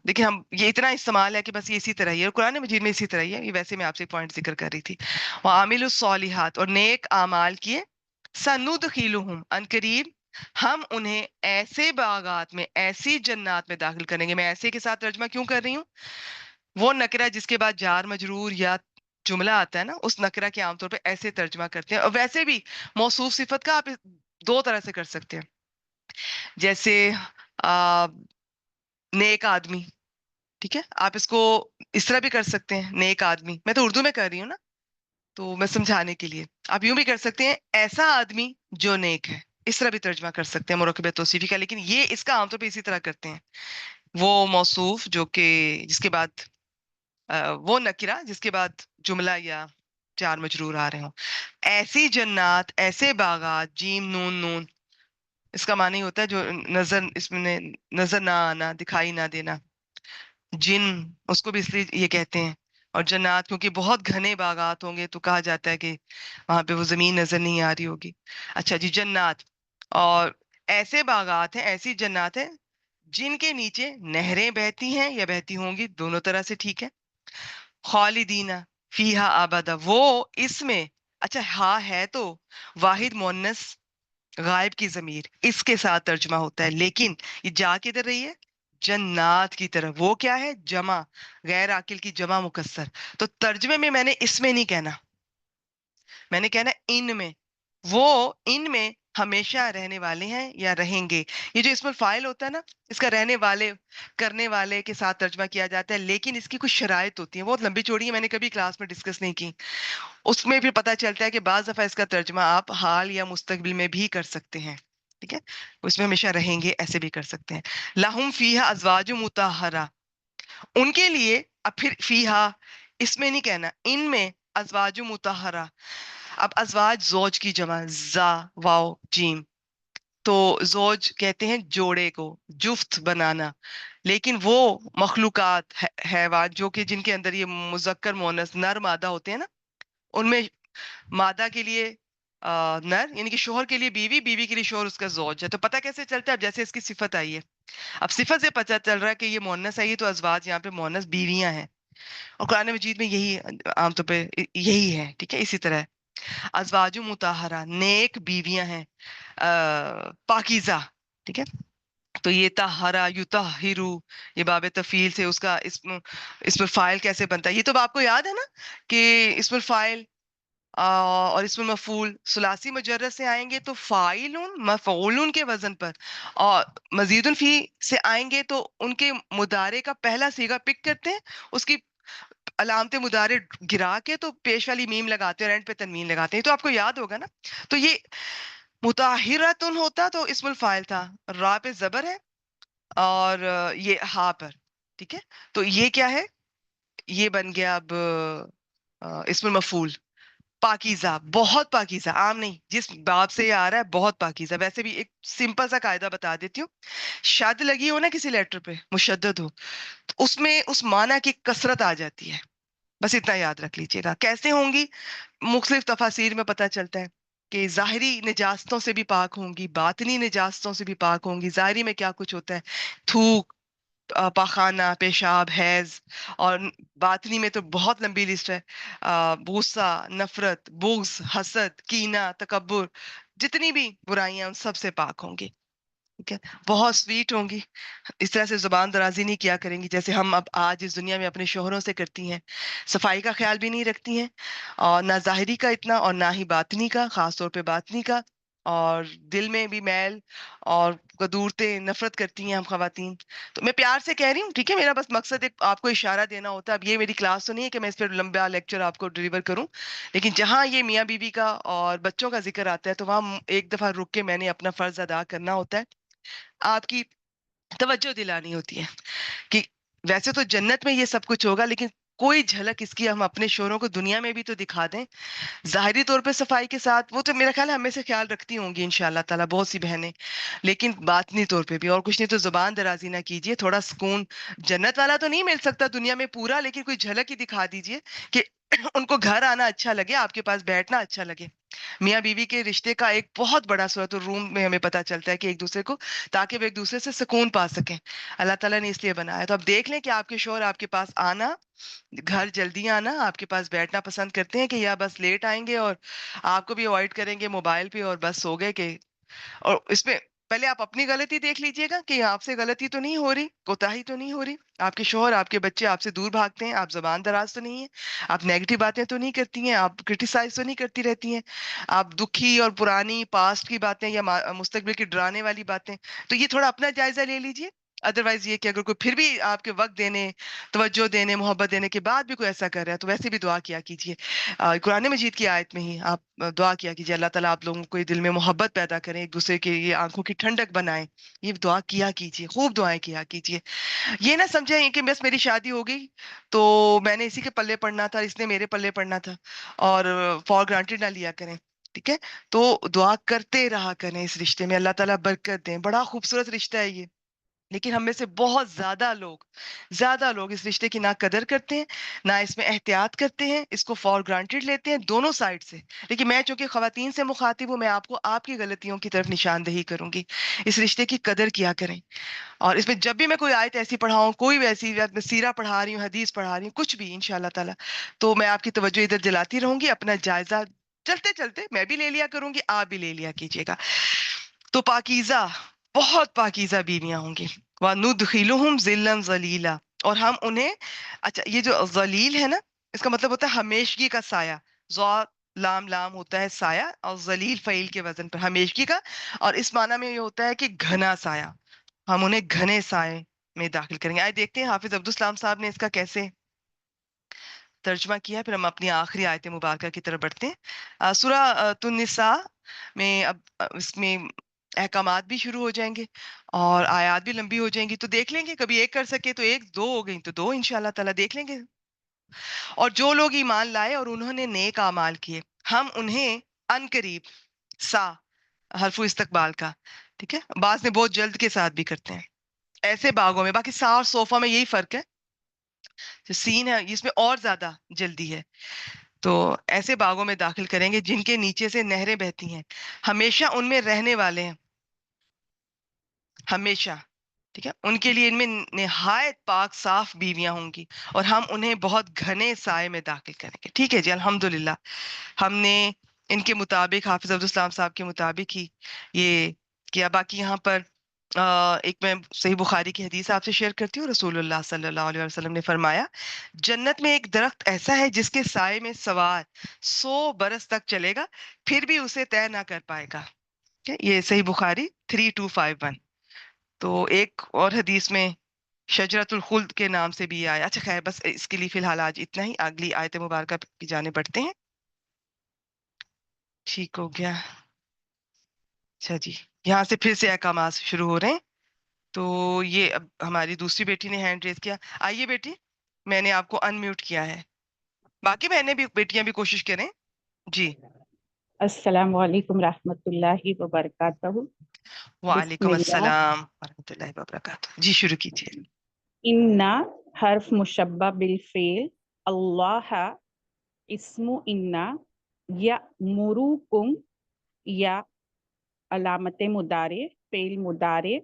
دیکھیں ہم یہ اتنا استعمال ہے کہ بس یہ اسی طرح ہی ہے، اور قرآن مجید میں اسی طرح ہی ہے، یہ ویسے میں آپ سے پوائنٹ ذکر کر رہی تھی۔ وعاملوا الصالحات، اور نیک اعمال کیے، سندخلہم ان قریب ہم انہیں ایسے باغات میں، ایسی جنات میں داخل کریں گے۔ میں ایسے کے ساتھ ترجمہ کیوں کر رہی ہوں؟ وہ نکرہ جس کے بعد جار مجرور یا جملہ آتا ہے نا، اس نکرہ کے عام طور پہ ایسے ترجمہ کرتے ہیں، اور ویسے بھی موصوف صفت کا آپ 2 طرح سے کر سکتے ہیں، جیسے نیک آدمی، ٹھیک ہے، آپ اس کو اس طرح بھی کر سکتے ہیں، نیک آدمی، میں تو اردو میں کر رہی ہوں نا تو میں سمجھانے کے لیے، آپ یوں بھی کر سکتے ہیں ایسا آدمی جو نیک ہے، اس طرح بھی ترجمہ کر سکتے ہیں مرکب توصیفی کا، لیکن یہ اس کا عام طور پہ اسی طرح کرتے ہیں، وہ موصوف جو کہ جس کے بعد وہ نکرہ جس کے بعد جملہ یا جار مجرور آ رہے ہوں، ایسی جنات، ایسے باغات، جیم نون نون، اس کا معنی ہوتا ہے جو نظر، اس میں نظر نہ آنا، دکھائی نہ دینا، جن اس کو بھی اس لیے یہ کہتے ہیں، اور جنات کیونکہ بہت گھنے باغات ہوں گے تو کہا جاتا ہے کہ وہاں پہ وہ زمین نظر نہیں آ رہی ہوگی۔ اچھا جی، جنات، اور ایسے باغات ہیں، ایسی جنات ہیں جن کے نیچے نہریں بہتی ہیں یا بہتی ہوں گی، دونوں طرح سے ٹھیک ہے۔ خالدین فیہا ابدا، وہ اس میں، اچھا ہاں ہے تو واحد مؤنث غائب کی ضمیر اس کے ساتھ ترجمہ ہوتا ہے، لیکن یہ جا کدھر رہی ہے؟ جنات کی طرف، وہ کیا ہے؟ جمع، غیر عاقل کی جمع مکسر، تو ترجمے میں میں نے اس میں نہیں کہنا، میں نے کہنا ان میں، وہ ان میں ہمیشہ رہنے والے ہیں یا رہیں گے۔ یہ جو اسم الفاعل ہوتا ہے نا، اس کا رہنے والے، کرنے والے کے ساتھ ترجمہ کیا جاتا ہے، لیکن اس کی کچھ شرائط ہوتی ہیں، بہت لمبی چوڑی ہے، میں نے کبھی کلاس میں ڈسکس نہیں کی، اس میں پھر پتہ چلتا ہے کہ بعض دفعہ اس کا ترجمہ آپ حال یا مستقبل میں بھی کر سکتے ہیں، ٹھیک ہے، اس میں ہمیشہ رہیں گے ایسے بھی کر سکتے ہیں۔ لہم فیہا ازواج مطہرہ، ان کے لیے، اب پھر فیہا اس میں نہیں کہنا، ان میں ازواج مطہرہ، اب ازواج زوج کی جمع، زا واو جیم، تو زوج کہتے ہیں جوڑے کو، جفت بنانا، لیکن وہ مخلوقات حیوان جو کہ جن کے اندر یہ مذکر مونس نر مادہ ہوتے ہیں نا، ان میں مادہ کے لیے نر یعنی کہ شوہر کے لیے بیوی، بیوی کے لیے شوہر اس کا زوج ہے. تو پتہ کیسے چلتا ہے؟ اب جیسے اس کی صفت آئی ہے، اب صفت سے پتہ چل رہا ہے کہ یہ مؤنث ہے، یہ تو ازواج یہاں پہ مؤنث بیویاں ہیں. اور قرآن مجید میں یہی عام طور پہ یہی ہے. ٹھیک ہے، اسی طرح ازواج مطہرہ نیک بیویاں ہیں، پاکیزہ. ٹھیک ہے، تو یہ طہرا یطہرو، یہ باب تفعیل سے اس کا اسم الفاعل کیسے بنتا ہے؟ یہ تو آپ کو یاد ہے نا کہ اسم الفاعل اور اسم المفعول ثلاثی مجرد سے آئیں گے تو فاعلون مفعولون کے وزن پر، اور مزید فی سے آئیں گے تو ان کے مضارع کا پہلا صیغہ پک کرتے ہیں، اس کی علامت مضارع گرا کے تو پیش والی میم لگاتے ہیں اور اینڈ پہ تنوین لگاتے ہیں. تو آپ کو یاد ہوگا نا. تو یہ مطہرتن ہوتا تو اسم الفاعل تھا، را پہ زبر ہے اور یہ ہا پر. ٹھیک ہے، تو یہ کیا ہے؟ یہ بن گیا اب اسم المفعول. پاکیزہ، بہت پاکیزہ، عام نہیں، جس باب سے یہ آ رہا ہے بہت پاکیزہ. ویسے بھی ایک سمپل سا قاعدہ بتا دیتی ہوں، شد لگی ہو نا کسی لیٹر پہ، مشدد ہو، تو اس میں اس معنی کی کثرت آ جاتی ہے. بس اتنا یاد رکھ لیجئے گا. کیسے ہوں گی؟ مختلف تفاسیر میں پتہ چلتا ہے کہ ظاہری نجاستوں سے بھی پاک ہوں گی، باطنی نجاستوں سے بھی پاک ہوں گی. ظاہری میں کیا کچھ ہوتا ہے؟ تھوک، پاخانہ، پیشاب، حیض. اور باطنی میں تو بہت لمبی لسٹ ہے، غصہ، نفرت، بغض، حسد، کینہ، تکبر، جتنی بھی برائیاں ان سب سے پاک ہوں گی. ٹھیک ہے، بہت سویٹ ہوں گی، اس طرح سے زبان درازی نہیں کیا کریں گی جیسے ہم اب آج اس دنیا میں اپنے شوہروں سے کرتی ہیں. صفائی کا خیال بھی نہیں رکھتی ہیں، اور نہ ظاہری کا اتنا اور نہ ہی باطنی کا، خاص طور پہ باطنی کا. اور دل میں بھی میل اور قدورتیں، نفرت کرتی ہیں ہم خواتین. تو میں پیار سے کہہ رہی ہوں، ٹھیک ہے، میرا بس مقصد ایک آپ کو اشارہ دینا ہوتا ہے. اب یہ میری کلاس تو نہیں ہے کہ میں اس پہ لمبا لیکچر آپ کو ڈلیور کروں، لیکن جہاں یہ میاں بیوی کا اور بچوں کا ذکر آتا ہے تو وہاں ایک دفعہ رک کے میں نے اپنا فرض ادا کرنا ہوتا ہے، آپ کی توجہ دلانی ہوتی ہے کہ ویسے تو جنت میں یہ سب کچھ ہوگا، لیکن کوئی جھلک اس کی ہم اپنے شوہروں کو دنیا میں بھی تو دکھا دیں. ظاہری طور پہ صفائی کے ساتھ وہ تو میرا خیال ہے ہمیں سے خیال رکھتی ہوں گی انشاءاللہ تعالیٰ بہت سی بہنیں، لیکن باطنی طور پہ بھی. اور کچھ نہیں تو زبان درازی نہ کیجیے، تھوڑا سکون. جنت والا تو نہیں مل سکتا دنیا میں پورا، لیکن کوئی جھلک ہی دکھا دیجیے کہ ان کو گھر آنا اچھا لگے، آپ کے پاس بیٹھنا اچھا لگے. میاں بیوی کے رشتے کا ایک بہت بڑا سورۃ الروم میں ہمیں پتہ چلتا ہے کہ ایک دوسرے کو، تاکہ وہ ایک دوسرے سے سکون پا سکیں. اللہ تعالیٰ نے اس لیے بنایا. تو اب دیکھ لیں کہ آپ کے شوہر آپ کے پاس آنا، گھر جلدی آنا، آپ کے پاس بیٹھنا پسند کرتے ہیں کہ یا بس لیٹ آئیں گے اور آپ کو بھی اوائڈ کریں گے موبائل پہ اور بس سو گئے. کہ اور اس میں پہلے آپ اپنی غلطی دیکھ لیجئے گا کہ آپ سے غلطی تو نہیں ہو رہی، کوتاہی تو نہیں ہو رہی. آپ کے شوہر، آپ کے بچے آپ سے دور بھاگتے ہیں، آپ زبان دراز تو نہیں ہیں، آپ نیگیٹو باتیں تو نہیں کرتی ہیں، آپ کرٹیسائز تو نہیں کرتی رہتی ہیں، آپ دکھی اور پرانی پاسٹ کی باتیں یا مستقبل کی ڈرانے والی باتیں. تو یہ تھوڑا اپنا جائزہ لے لیجئے. ادروائز یہ کہ اگر کوئی پھر بھی آپ کے وقت دینے، توجہ دینے، محبت دینے کے بعد بھی کوئی ایسا کر رہا ہے تو ویسے بھی دعا کیا کیجیے. قرآن مجید کی آیت میں ہی آپ دعا کیا کیجیے، اللہ تعالیٰ آپ لوگوں کو دل میں محبت پیدا کریں، ایک دوسرے کے یہ آنکھوں کی ٹھنڈک بنائیں. یہ دعا کیا کیجیے، خوب دعائیں کیا کیجیے. یہ نہ سمجھیں کہ بس میری شادی ہو گئی تو میں نے اسی کے پلے پڑنا تھا، اس نے میرے پلے پڑنا تھا، اور فار گرانٹیڈ نہ لیا کریں. ٹھیک ہے، تو دعا کرتے رہا کریں اس رشتے میں، اللہ تعالیٰ برکت دیں. بڑا خوبصورت رشتہ ہے یہ، لیکن ہم میں سے بہت زیادہ لوگ اس رشتے کی نہ قدر کرتے ہیں، نہ اس میں احتیاط کرتے ہیں، اس کو فار گرانٹیڈ لیتے ہیں دونوں سائڈ سے. لیکن میں چونکہ خواتین سے مخاطب ہوں، میں آپ کو آپ کی غلطیوں کی طرف نشاندہی کروں گی. اس رشتے کی قدر کیا کریں. اور اس میں جب بھی میں کوئی آیت ایسی پڑھاؤں، کوئی بھی ایسی میں سیرہ پڑھا رہی ہوں، حدیث پڑھا رہی ہوں، کچھ بھی انشاءاللہ تعالی، تو میں آپ کی توجہ ادھر دلاتی رہوں گی. اپنا جائزہ چلتے چلتے میں بھی لے لیا کروں گی، آپ بھی لے لیا کیجیے گا. تو پاکیزہ، بہت پاکیزہ بیویاں ہوں گی. وَنُدْخِلُهُمْ ظِلًّا ظَلِيلًا، اور ہم انہیں، اچھا یہ جو ذلیل ہے نا، اس کا مطلب ہوتا ہے ہمیشگی کا سایہ. ذا لام لام ہوتا ہے سایہ، اور ذلیل فعیل کے وزن پر ہمیشگی کا. اور اس معنی میں یہ ہوتا ہے کہ گھنا سایہ، ہم انہیں گھنے سائے میں داخل کریں گے. آئے دیکھتے ہیں حافظ عبدالسلام صاحب نے اس کا کیسے ترجمہ کیا ہے، پھر ہم اپنی آخری آیت مبارکہ کی طرف بڑھتے ہیں. سورہ النساء میں اب اس میں احکامات بھی شروع ہو جائیں گے اور آیات بھی لمبی ہو جائیں گی، تو دیکھ لیں گے، کبھی ایک کر سکے تو ایک، دو ہو گئی تو دو، انشاءاللہ تعالیٰ دیکھ لیں گے. اور جو لوگ ایمان لائے اور انہوں نے نیک اعمال کیے، ہم انہیں ان قریب، سا حرف استقبال کا، ٹھیک ہے، بعض نے بہت جلد کے ساتھ بھی کرتے ہیں، ایسے باغوں میں، باقی سا اور صوفہ میں یہی فرق ہے، جو سین ہے اس میں اور زیادہ جلدی ہے. تو ایسے باغوں میں داخل کریں گے جن کے نیچے سے نہریں بہتی ہیں، ہمیشہ ان میں رہنے والے ہیں، ہمیشہ، ٹھیک ہے، ان کے لیے ان میں نہایت پاک صاف بیویاں ہوں گی، اور ہم انہیں بہت گھنے سائے میں داخل کریں گے. ٹھیک ہے جی، الحمدللہ ہم نے ان کے مطابق، حافظ عبدالسلام صاحب کے مطابق ہی یہ کیا. باقی یہاں پر ایک میں صحیح بخاری کی حدیث آپ سے شیئر کرتی ہوں. رسول اللہ صلی اللہ علیہ وسلم نے فرمایا، جنت میں ایک درخت ایسا ہے جس کے سائے میں سوار 100 برس تک چلے گا، پھر بھی اسے طے نہ کر پائے گا. یہ صحیح بخاری 3251. تو ایک اور حدیث میں شجرت الخلد کے نام سے بھی آیا. اچھا خیر، بس اس کے لیے فی الحال آج اتنا ہی، اگلی آیت مبارکہ کی جانب بڑھتے ہیں. ٹھیک ہو گیا. اچھا جی، یہاں سے پھر سے احکامات شروع ہو رہے ہیں. تو یہ اب ہماری دوسری بیٹی نے ہینڈ ریز کیا. آئیے بیٹی، میں نے آپ کو ان میوٹ کیا ہے. باقی بہنیں بھی، بیٹیاں بھی کوشش کریں. جی. السلام علیکم رحمۃ اللہ وبرکاتہ. بسم وعلیکم اللہ. السلام ورحمۃ اللہ وبرکاتہ. جی شروع کیجیے. انا حرف مشبہ بالفعل، اللہ اسم انا، یأمرکم یا علامت مضارع، فعل مضارع،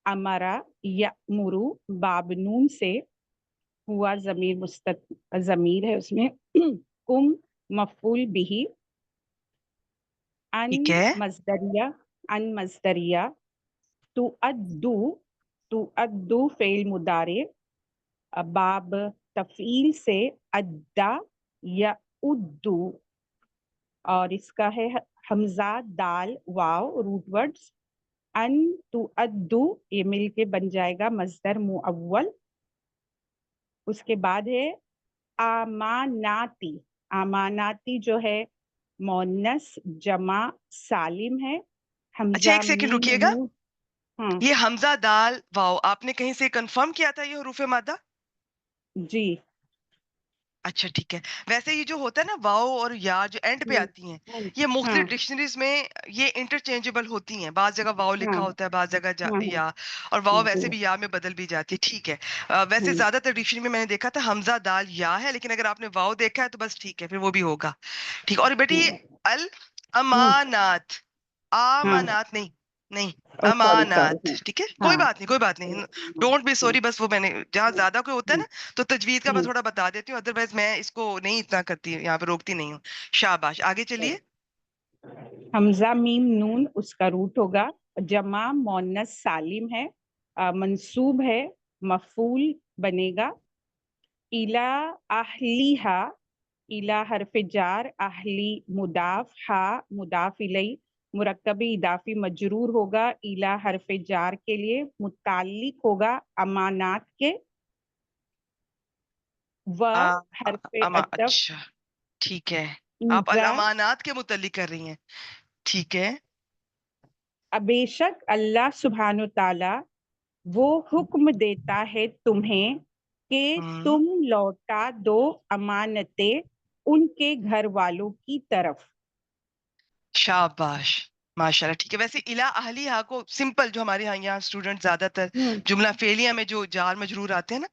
امرا یأمرو باب نون سے، ہوا ضمیر ہے اس میں، کم مفعول بھی، ان ٹھیک ہے. مصدریہ، ان مصدریہ، تو ادو فعل مضارع، باب تفعیل سے ادا یا ادو، اور اس کا ہے حمزہ دال واو روٹ ورڈز. ان تو ادو یہ مل کے بن جائے گا مصدر مؤول. اس کے بعد ہے اماناتی. اماناتی جو ہے مونس جمع سالم ہے. اچھا حمزہ ایک سیکنڈ میم رکیے گا. نون. ہاں یہ حمزہ دال واو آپ نے کہیں سے کنفرم کیا تھا یہ حروف مادہ؟ جی. اچھا ٹھیک ہے. ویسے یہ جو ہوتا ہے نا واو اور یا جو اینڈ پہ ہوں، آتی ہیں، ہاں یہ ہاں مختلف ڈکشنریز میں یہ انٹرچینجبل ہوتی ہیں. بعض جگہ واو ہاں لکھا ہوتا ہے، بعض جگہ ہاں یا، اور واو جی. ویسے بھی یا میں بدل بھی جاتی ہے. ٹھیک ہے. ویسے زیادہ تر ڈکشنری میں نے دیکھا تھا حمزہ دال یا ہے، لیکن اگر آپ نے واو دیکھا ہے تو بس ٹھیک ہے، پھر وہ بھی ہوگا. ٹھیک ہے. اور بیٹی الامانات، ہاں. امانات نہیں، نہیں، سوری سوری. امانات. ٹھیک ہے، کوئی ہاں بات نہیں، کوئی بات نہیں. Don't be sorry. بس وہ میں نے جہاں زیادہ کوئی ہوتا ہے نا تو تجوید کا میں تھوڑا بتا دیتی ہوں، ادروائز میں اس کو نہیں اتنا کرتی، یہاں پہ روکتی نہیں ہوں. شاباش، آگے چلیے. حمزہ میم نون اس کا روٹ ہوگا. جمع مونس سالم ہے، منصوب ہے، مفعول بنے گا. الا اہلیہا، الا حرف جار، اہلی مضاف، ہا مضاف الیہ، مرکبی اضافی مجرور ہوگا الا حرف جار کے لیے، متعلق ہوگا امانات کے. و حرف عطف، اچھا ٹھیک ہے. آپ ایزا. الامانات کے متعلق کر رہی ہیں. ٹھیک ہے. بے شک اللہ سبحانہ تعالی وہ حکم دیتا ہے تمہیں کہ ہم، تم لوٹا دو امانتیں ان کے گھر والوں کی طرف. شاباش، ماشاء اللہ. ٹھیک ہے. ویسے الا اہلیہا کو سمپل، جو ہمارے یہاں اسٹوڈنٹ زیادہ تر ہوں جملہ فعلیہ میں جو جار مجرور آتے ہیں نا،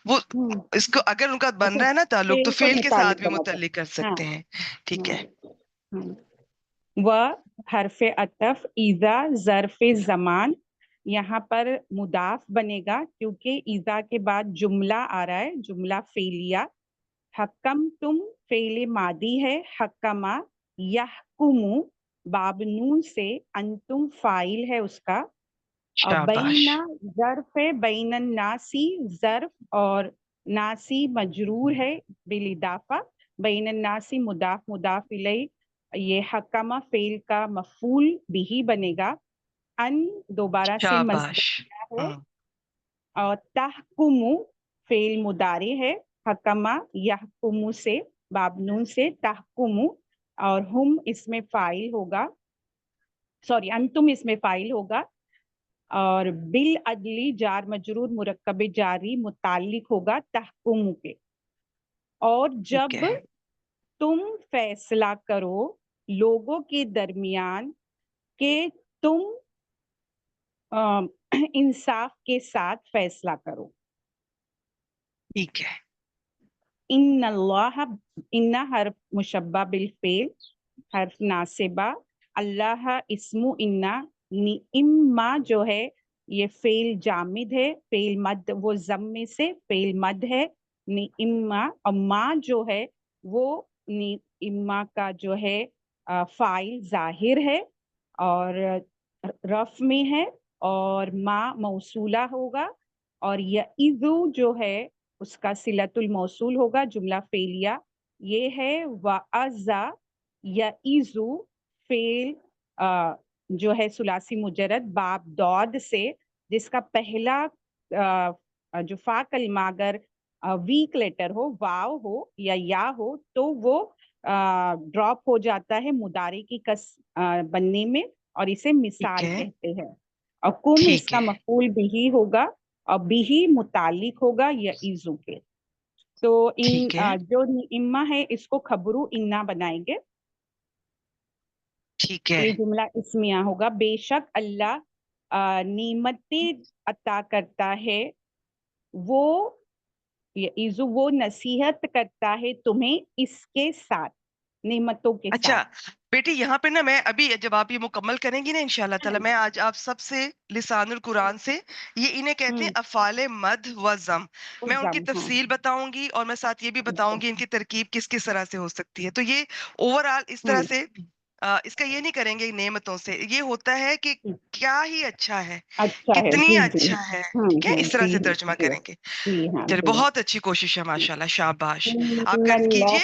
وہ ہوں. اس کو اگر ان کا بن اچھا، رہا ہے نا تعلق، تو فعل کو فعل کے ساتھ متعلق بھی بناتا متعلق کر ہے. ہاں. سکتے ہیں. ٹھیک ہے. ہوں. و حرف عطف ایزا ظرف زمان، یہاں پر مضاف بنے گا کیونکہ ایزا کے بعد جملہ آ رہا ہے، جملہ فعلیہ. حکم تم فعل ماضی ہے، حکما یحکمو باب نون سے، انتم فاعل ہے اس کا. اور شاباش. بینا ظرف ہے، بین الناسی ظرف، اور ناسی مجرور ہے بالاضافہ، بین الناسی مضاف مضاف الیہ. یہ حکمہ فعل کا مفعول بھی بنے گا. ان دوبارہ سے شاباش. مصدر ہے، ہم، اور تحکمو فعل مضارع ہے، حکمہ یحکمو سے، باب نون سے تحکمو، اور ہم اس میں فاعل ہوگا، سوری انتم اس میں فاعل ہوگا. اور بالعدلی جار مجرور مرکب جاری متعلق ہوگا تحکم کے. اور ٹھیک جب ہے. تم فیصلہ کرو لوگوں کے درمیان کہ تم انصاف کے ساتھ فیصلہ کرو. ٹھیک ہے. ان اللہ، ان حرف مشبہ بالفعل، حرف ناصبہ، اللہ اسم انا، اما جو ہے یہ فعل جامد ہے، فعل مد وہ ضم میں سے فعل مد ہے، اما، اور ما جو ہے وہ اما کا جو ہے فاعل ظاہر ہے اور رف میں ہے، اور ما موصولہ ہوگا، اور یعظو جو ہے اس کا صلۃ الموصول ہوگا، جملہ فعلیہ یہ ہے وعظا یعظو، فعل جو ہے ثلاثی مجرد باب دود سے، جس کا پہلا جو فا کلمہ اگر ویک لیٹر ہو، واو ہو یا ہو، تو وہ ڈراپ ہو جاتا ہے مضارع کی کس بننے میں، اور اسے ٹھیک مثال ہے، کہتے ہیں۔ اور کم اس ٹھیک کا ہے، مفعول بھی ہوگا، اور بھی متعلق ہوگا یعظو کے۔ تو ان ٹھیک ہے، جو اما ہے اس کو خبرو انا بنائیں گے، ٹھیک ہے، یہ جملہ اسمیہ ہوگا۔ بے شک اللہ نعمتیں عطا کرتا ہے، وہ یعظو وہ نصیحت کرتا ہے تمہیں اس کے ساتھ، نعمتوں کے اچھا ساتھ۔ بیٹی یہاں پہ نا میں ابھی جب آپ یہ مکمل کریں گی نا انشاءاللہ تعالی، میں آج آپ سب سے لسان القرآن سے یہ انہیں کہتے ہیں افعال مد و ضم، میں ان کی ہاں تفصیل بتاؤں گی، اور میں ساتھ یہ بھی بتاؤں گی ان کی ترکیب کس کس طرح سے ہو سکتی ہے۔ تو یہ اوور آل اس طرح سے اس کا یہ نہیں کریں گے نعمتوں سے، یہ ہوتا ہے کہ کیا ہی اچھا ہے، اچھا ہے، کتنی جی جی، اچھا ہے، ٹھیک ہے، اس طرح جی سے ترجمہ جی کریں گے۔ جی ہاں چلیے جی۔ بہت اچھی کوشش ہے، ماشاءاللہ، شاباش، آپ ان کر اللہ، کیجئے،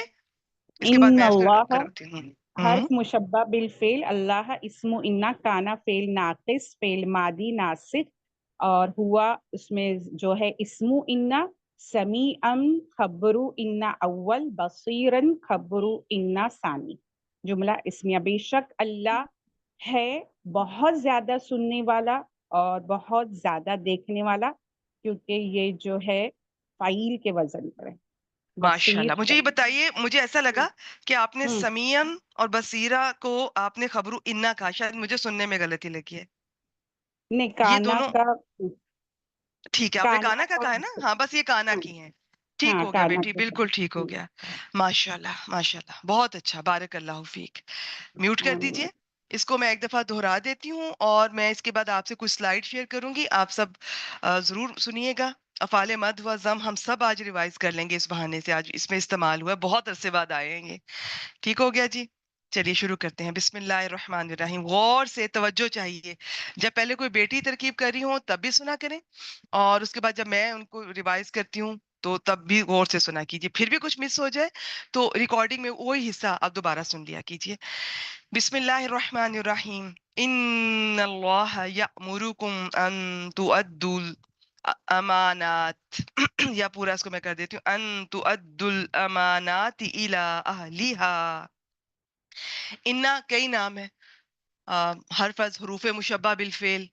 اس کے بعد ان میں پھر اللہ کرتی ہوں۔ حرف مشبہ بالفعل، اللہ اسم انا، کانا فعل ناقص، فعل ماضی ناسخ، اور ہوا اس میں جو ہے اسم انا، سمیعن خبرو انا اول، بصیرن خبرو انا ثانی، جملہ اسمیہ۔ بے شک اللہ ہے بہت زیادہ سننے والا اور بہت زیادہ دیکھنے والا، کیونکہ یہ جو ہے فعیل کے وزن پر ہے، ماشاءاللہ، بصیر۔ مجھے یہ بتائیے، مجھے ایسا لگا کہ آپ نے سمیعن اور بصیرہ کو آپ نے خبرو انا کہا، شاید مجھے سننے میں غلطی لگی ہے، نے یہ کانا دونوں کا، ٹھیک ہے، آپ نے کانا کا کہا ہے نا، ہاں بس یہ کانا کی ہیں، ٹھیک ہاں ہو گیا کانا بیٹی، کا، بالکل ٹھیک ہو گیا، ماشاءاللہ ماشاءاللہ، بہت اچھا، بارک اللہ فیک۔ میوٹ کر دیجئے اس کو، میں ایک دفعہ دہرا دیتی ہوں، اور میں اس کے بعد آپ سے کچھ سلائیڈ شیئر کروں گی، آپ سب ضرور سنیے گا۔ افعال مد و ضم ہم سب آج ریوائز کر لیں گے، اس بہانے سے آج اس میں استعمال ہوا ہے، بہت عرصے بعد آئے ہیں یہ، ٹھیک ہو گیا جی؟ چلیے شروع کرتے ہیں، بسم اللہ الرحمن الرحیم۔ غور سے توجہ چاہیے، جب پہلے کوئی بیٹی ترکیب کر رہی ہوں تب بھی سنا کریں، اور اس کے بعد جب میں ان کو ریوائز کرتی ہوں تو تب بھی غور سے سنا کیجیے، پھر بھی کچھ مس ہو جائے تو ریکارڈنگ میں وہی حصہ آپ دوبارہ سن لیا کیجیے۔ بسم اللہ الرحمن الرحیم، ان اللہ یأمرکم ان تؤدوا الامانات یا پورا اس کو میں کر دیتی ہوں، ان تؤدوا الامانات الی اہلیہا۔ انا کئی نام ہے، حرف از حروف مشبہ بالفعل،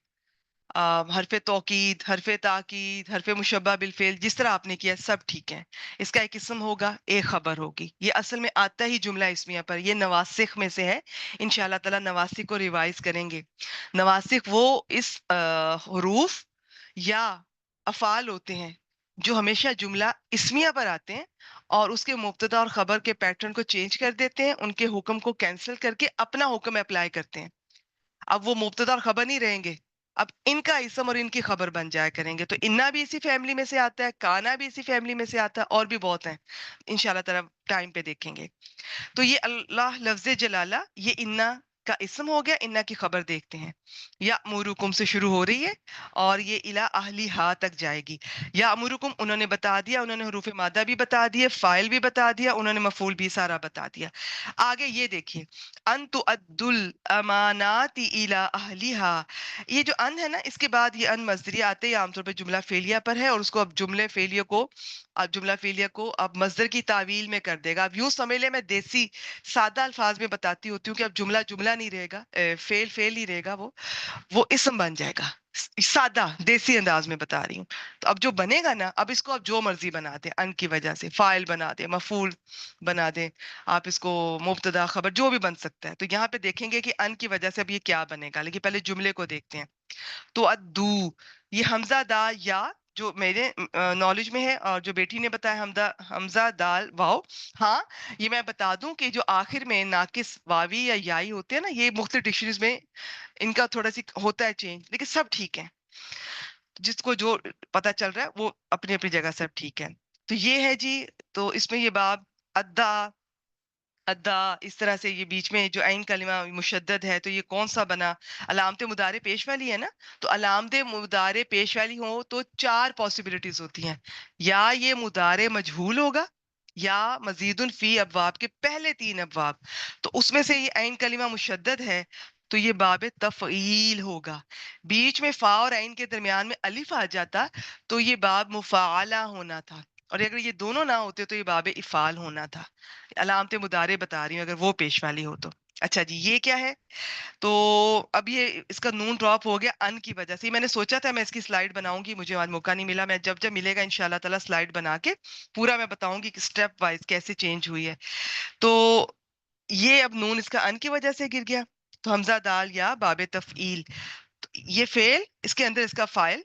حرف توکید، حرف تاکید، حرف مشبہ بالفعل، جس طرح آپ نے کیا سب ٹھیک ہے۔ اس کا ایک اسم ہوگا، ایک خبر ہوگی، یہ اصل میں آتا ہی جملہ اسمیہ پر، یہ نواسخ میں سے ہے، انشاءاللہ تعالی نواسخ کو ریوائز کریں گے۔ نواسخ وہ اس حروف یا افعال ہوتے ہیں جو ہمیشہ جملہ اسمیہ پر آتے ہیں اور اس کے مبتدا اور خبر کے پیٹرن کو چینج کر دیتے ہیں، ان کے حکم کو کینسل کر کے اپنا حکم اپلائی کرتے ہیں۔ اب وہ مبتدا اور خبر نہیں رہیں گے، اب ان کا اسم اور ان کی خبر بن جایا کریں گے۔ تو انا بھی اسی فیملی میں سے آتا ہے، کانا بھی اسی فیملی میں سے آتا ہے، اور بھی بہت ہیں، انشاءاللہ تعالی ٹائم پہ دیکھیں گے۔ تو یہ اللہ لفظ جلالہ، یہ انا کا اسم ہو گیا، انا کی خبر دیکھتے ہیں۔ یا امرکم سے شروع ہو رہی ہے اور یہ الا اہلیہا تک جائے گی۔ یا امرکم انہوں نے بتا دیا، انہوں نے حروف مادہ بھی بتا دیے، فاعل بھی بتا دیا، انہوں نے مفعول بھی سارا بتا دیا۔ آگے یہ دیکھیے، ان تؤدوا الامانات الی اہلیہا، یہ جو ان ہے نا، اس کے بعد یہ ان مصدری آتے ہیں، عام طور پہ جملہ فعلیہ پر ہے، اور اس کو اب جملے فعلیہ کو جملہ فعلیہ کو اب مصدر کی تعویل میں کر دے گا۔ اب یوں سمجھ لیں، میں دیسی سادہ الفاظ میں بتاتی ہوتی ہوں کہ اب جملہ جملہ نہیں رہے گا، فعل فعل نہیں رہے گا، وہ اسم بن جائے گا، سادہ دیسی انداز میں بتا رہی ہوں۔ تو اب جو بنے گا نا، اب اس کو اب جو مرضی بنا دیں، ان کی وجہ سے فاعل بنا دیں، مفعول بنا دیں، آپ اس کو مبتدا خبر جو بھی بن سکتا ہے۔ تو یہاں پہ دیکھیں گے کہ ان کی وجہ سے اب یہ کیا بنے گا، لیکن پہلے جملے کو دیکھتے ہیں۔ تو ادو، یہ حمزہ دا یا جو میرے نالج میں ہے اور جو بیٹی نے بتایا حمزہ دال واو. ہاں یہ میں بتا دوں کہ جو آخر میں ناقص واوی یا یائی ہوتے ہیں نا، یہ مختلف ڈکشنریز میں ان کا تھوڑا سی ہوتا ہے چینج، لیکن سب ٹھیک ہے. جس کو جو پتا چل رہا ہے وہ اپنی اپنی جگہ سب ٹھیک ہے. تو یہ ہے جی. تو اس میں یہ باب ادا ادا اس طرح سے، یہ بیچ میں جو عین کلمہ مشدد ہے تو یہ کون سا بنا؟ علامت مضارع پیش والی ہے نا، تو علامت مضارع پیش والی ہو تو 4 پاسبلٹیز ہوتی ہیں. یا یہ مضارع مجہول ہوگا، یا مزید فی ابواب کے پہلے 3 ابواب. تو اس میں سے یہ عین کلمہ مشدد ہے تو یہ باب تفعیل ہوگا. بیچ میں فا اور عین کے درمیان میں الف آ جاتا تو یہ باب مفاعلہ ہونا تھا، اور اگر یہ دونوں نہ ہوتے تو یہ باب افعال ہونا تھا. علامت مضارع بتا رہی ہوں اگر وہ پیش والی ہو تو. اچھا جی، یہ کیا ہے؟ تو اب یہ اس کا نون ڈراپ ہو گیا ان کی وجہ سے. میں نے سوچا تھا میں اس کی سلائیڈ بناؤں گی، مجھے آج موقع نہیں ملا. میں جب جب ملے گا انشاءاللہ تعالی سلائیڈ بنا کے پورا میں بتاؤں گی کہ سٹیپ وائز کیسے چینج ہوئی ہے. تو یہ اب نون اس کا ان کی وجہ سے گر گیا. تو حمزہ دال یا باب تفعیل، تو یہ فعل اس کے اندر اس کا فاعل،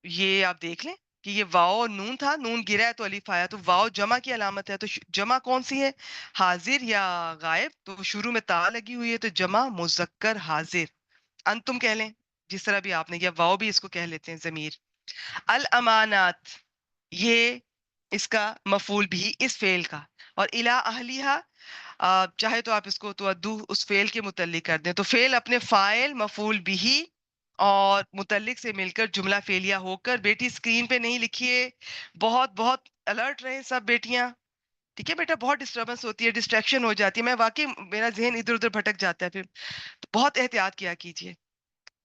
یہ آپ دیکھ لیں کہ یہ واو اور نون تھا، نون گرا ہے تو الف آیا. تو واو جمع کی علامت ہے، تو جمع کون سی ہے؟ حاضر یا غائب. تو شروع میں تا لگی ہوئی ہے تو جمع مذکر حاضر. انتم کہہ لیں جس طرح بھی آپ نے، یا واو بھی اس کو کہہ لیتے ہیں ضمیر. الامانات یہ اس کا مفعول بھی اس فعل کا. اور الا اہلیہا، چاہے تو آپ اس کو تودو اس فعل کے متعلق کر دیں. تو فعل اپنے فاعل مفعول بھی اور متعلق سے مل کر جملہ فعلیہ ہو کر، بیٹی سکرین پہ نہیں لکھیے، بہت بہت الرٹ رہیں سب بیٹیاں. ٹھیک ہے بیٹا، بہت ڈسٹربنس ہوتی ہے، ڈسٹریکشن ہو جاتی ہے. میں واقعی میرا ذہن ادھر ادھر بھٹک جاتا ہے پھر، تو بہت احتیاط کیا کیجیے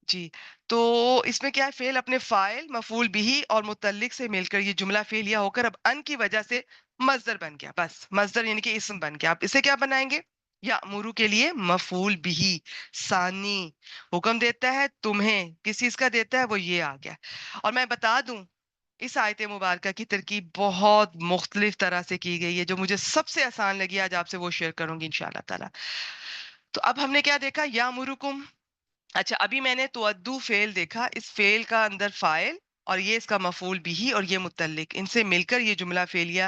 جی. تو اس میں کیا ہے؟ فعل اپنے فاعل مفعول بھی اور متعلق سے مل کر یہ جملہ فعلیہ ہو کر اب ان کی وجہ سے مصدر بن گیا. بس مصدر یعنی کہ اسم بن گیا. آپ اسے کیا بنائیں گے؟ یا مرو کے لیے مفعول بھی ثانی، حکم دیتا ہے تمہیں، کس چیز کا دیتا ہے؟ وہ یہ آ گیا. اور میں بتا دوں اس آیت مبارکہ کی ترکیب بہت مختلف طرح سے کی گئی ہے، جو مجھے سب سے آسان لگی آج آپ سے وہ شیئر کروں گی انشاءاللہ تعالی. تو اب ہم نے کیا دیکھا؟ یا مرکم. اچھا ابھی میں نے تودو فعل دیکھا، اس فعل کا اندر فاعل اور یہ اس کا مفعول بھی اور یہ متعلق، ان سے مل کر یہ جملہ فعلیہ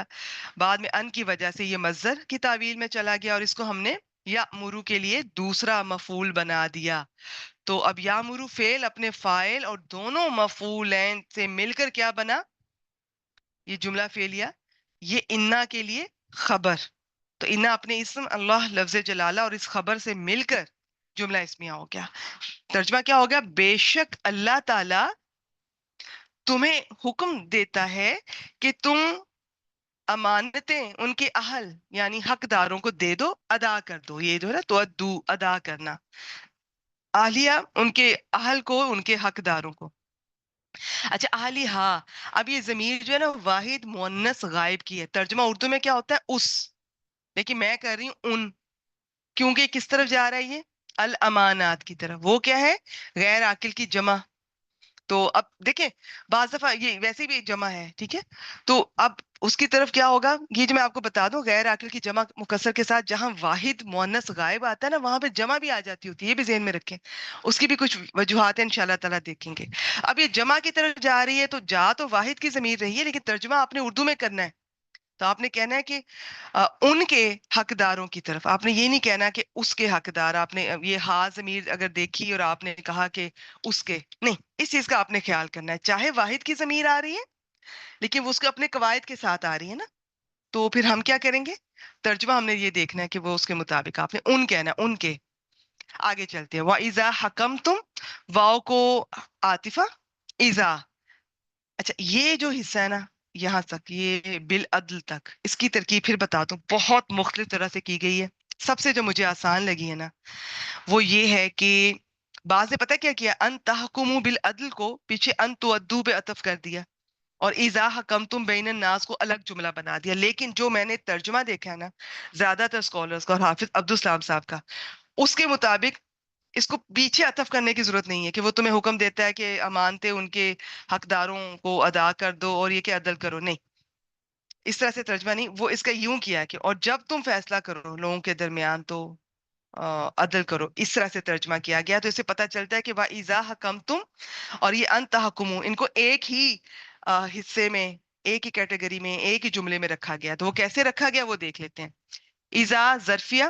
بعد میں ان کی وجہ سے یہ مصدر کی تعویل میں چلا گیا، اور اس کو ہم نے یا مرو کے لیے دوسرا مفعول بنا دیا. تو اب یا مرو فعل اپنے فاعل اور دونوں مفعولین سے مل کر کیا بنا؟ یہ جملہ فعلیہ. یہ انا کے لیے خبر. تو انا اپنے اسم اللہ لفظ جلالہ اور اس خبر سے مل کر جملہ اسمیہ ہو گیا. ترجمہ کیا ہو گیا؟ بے شک اللہ تعالی تمہیں حکم دیتا ہے کہ تم امانتیں ان کے اہل یعنی حقداروں کو دے دو، ادا کر دو. یہ جو ہے نا تودو ادا کرنا، اہلیہ ان کے اہل کو، ان کے حقداروں کو. اچھا اہلی، ہاں اب یہ ضمیر جو ہے نا واحد مؤنث غائب کی ہے. ترجمہ اردو میں کیا ہوتا ہے؟ اس، لیکن میں کر رہی ہوں ان، کیونکہ کس طرف جا رہا ہے یہ؟ الامانات کی طرف. وہ کیا ہے؟ غیر عاقل کی جمع. تو اب دیکھیں بعض دفعہ یہ ویسے بھی جمع ہے، ٹھیک ہے، تو اب اس کی طرف کیا ہوگا؟ یہ جو میں آپ کو بتا دوں، غیر عاقل کی جمع مکسر کے ساتھ جہاں واحد مؤنث غائب آتا ہے نا، وہاں پہ جمع بھی آ جاتی ہوتی ہے. یہ بھی ذہن میں رکھیں، اس کی بھی کچھ وجوہات ہیں انشاءاللہ تعالیٰ دیکھیں گے. اب یہ جمع کی طرف جا رہی ہے تو جا تو واحد کی ضمیر رہی ہے، لیکن ترجمہ آپ نے اردو میں کرنا ہے. تو آپ نے کہنا ہے کہ ان کے حقداروں کی طرف. آپ نے یہ نہیں کہنا کہ اس کے حقدار. آپ نے یہ ہا ضمیر اگر دیکھی اور آپ نے کہا کہ اس کے، نہیں، اس چیز کا آپ نے خیال کرنا ہے. چاہے واحد کی ضمیر آ رہی ہے لیکن وہ اس کے اپنے قواعد کے ساتھ آ رہی ہے نا، تو پھر ہم کیا کریں گے؟ ترجمہ ہم نے یہ دیکھنا ہے کہ وہ اس کے مطابق آپ نے ان کہنا ہے، ان کے. آگے چلتے ہیں. وَإِذَا حَكَمْتُمْ، واو کو عاطفہ، اذا. اچھا یہ جو حصہ ہے نا یہاں تک، یہ بالعدل تک، اس کی ترکیب پھر بتا دوں بہت مختلف طرح سے کی گئی ہے. سب سے جو مجھے آسان لگی ہے نا وہ یہ ہے کہ بعض نے پتہ کیا کیا؟ ان تحکموا بالعدل کو پیچھے ان تودو پہ عطف کر دیا، اور اذا حکمتم بین الناس کو الگ جملہ بنا دیا. لیکن جو میں نے ترجمہ دیکھا ہے نا زیادہ تر اسکالرز کا اور حافظ عبدالسلام صاحب کا، اس کے مطابق اس کو پیچھے عطف کرنے کی ضرورت نہیں ہے کہ وہ تمہیں حکم دیتا ہے کہ امانتیں ان کے حقداروں کو ادا کر دو اور یہ کہ عدل کرو. نہیں، اس طرح سے ترجمہ نہیں. وہ اس کا یوں کیا ہے کہ اور جب تم فیصلہ کرو لوگوں کے درمیان تو عدل کرو. اس طرح سے ترجمہ کیا گیا. تو اسے پتہ چلتا ہے کہ وَإِذَا حَكَمْتُمْ اور یہ ان تحکموا، ان کو ایک ہی حصے میں، ایک ہی کیٹیگری میں، ایک ہی جملے میں رکھا گیا. تو وہ کیسے رکھا گیا وہ دیکھ لیتے ہیں. اذا ظرفیہ،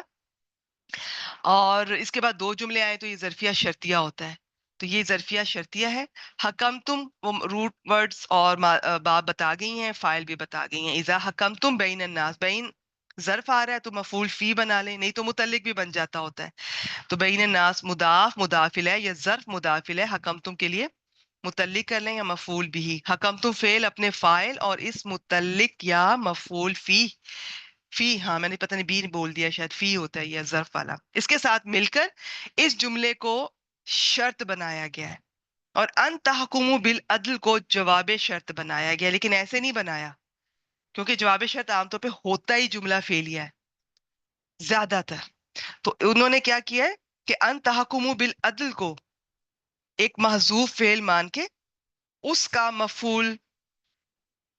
اور اس کے بعد دو جملے آئے تو یہ ظرفیہ شرطیہ ہوتا ہے. تو یہ ظرفیہ شرطیہ ہے. حکم تم، وہ روٹ ورڈز اور باب بتا گئی ہیں، فائل بھی بتا گئی ہیں. اذا حکم تم بین الناس، بین ظرف آ رہا ہے تو مفعول فی بنا لیں، نہیں تو متعلق بھی بن جاتا ہوتا ہے. تو بین الناس مضاف مضاف الیہ یا ظرف مضاف الیہ، حکم تم کے لیے متعلق کر لیں یا مفعول بھی. حکم تم فعل اپنے فاعل اور اس متعلق یا مفعول فی، فی، ہاں میں نے پتہ نہیں بی بول دیا، شاید فی ہوتا ہے یہ ظرف والا، اس کے ساتھ مل کر اس جملے کو شرط بنایا گیا ہے. اور ان تحکموا بالعدل کو جواب شرط بنایا گیا، لیکن ایسے نہیں بنایا، کیونکہ جواب شرط عام طور پہ ہوتا ہی جملہ فعلیہ ہے زیادہ تر. تو انہوں نے کیا کیا ہے کہ ان تحکموا بالعدل کو ایک محذوف فعل مان کے اس کا مفعول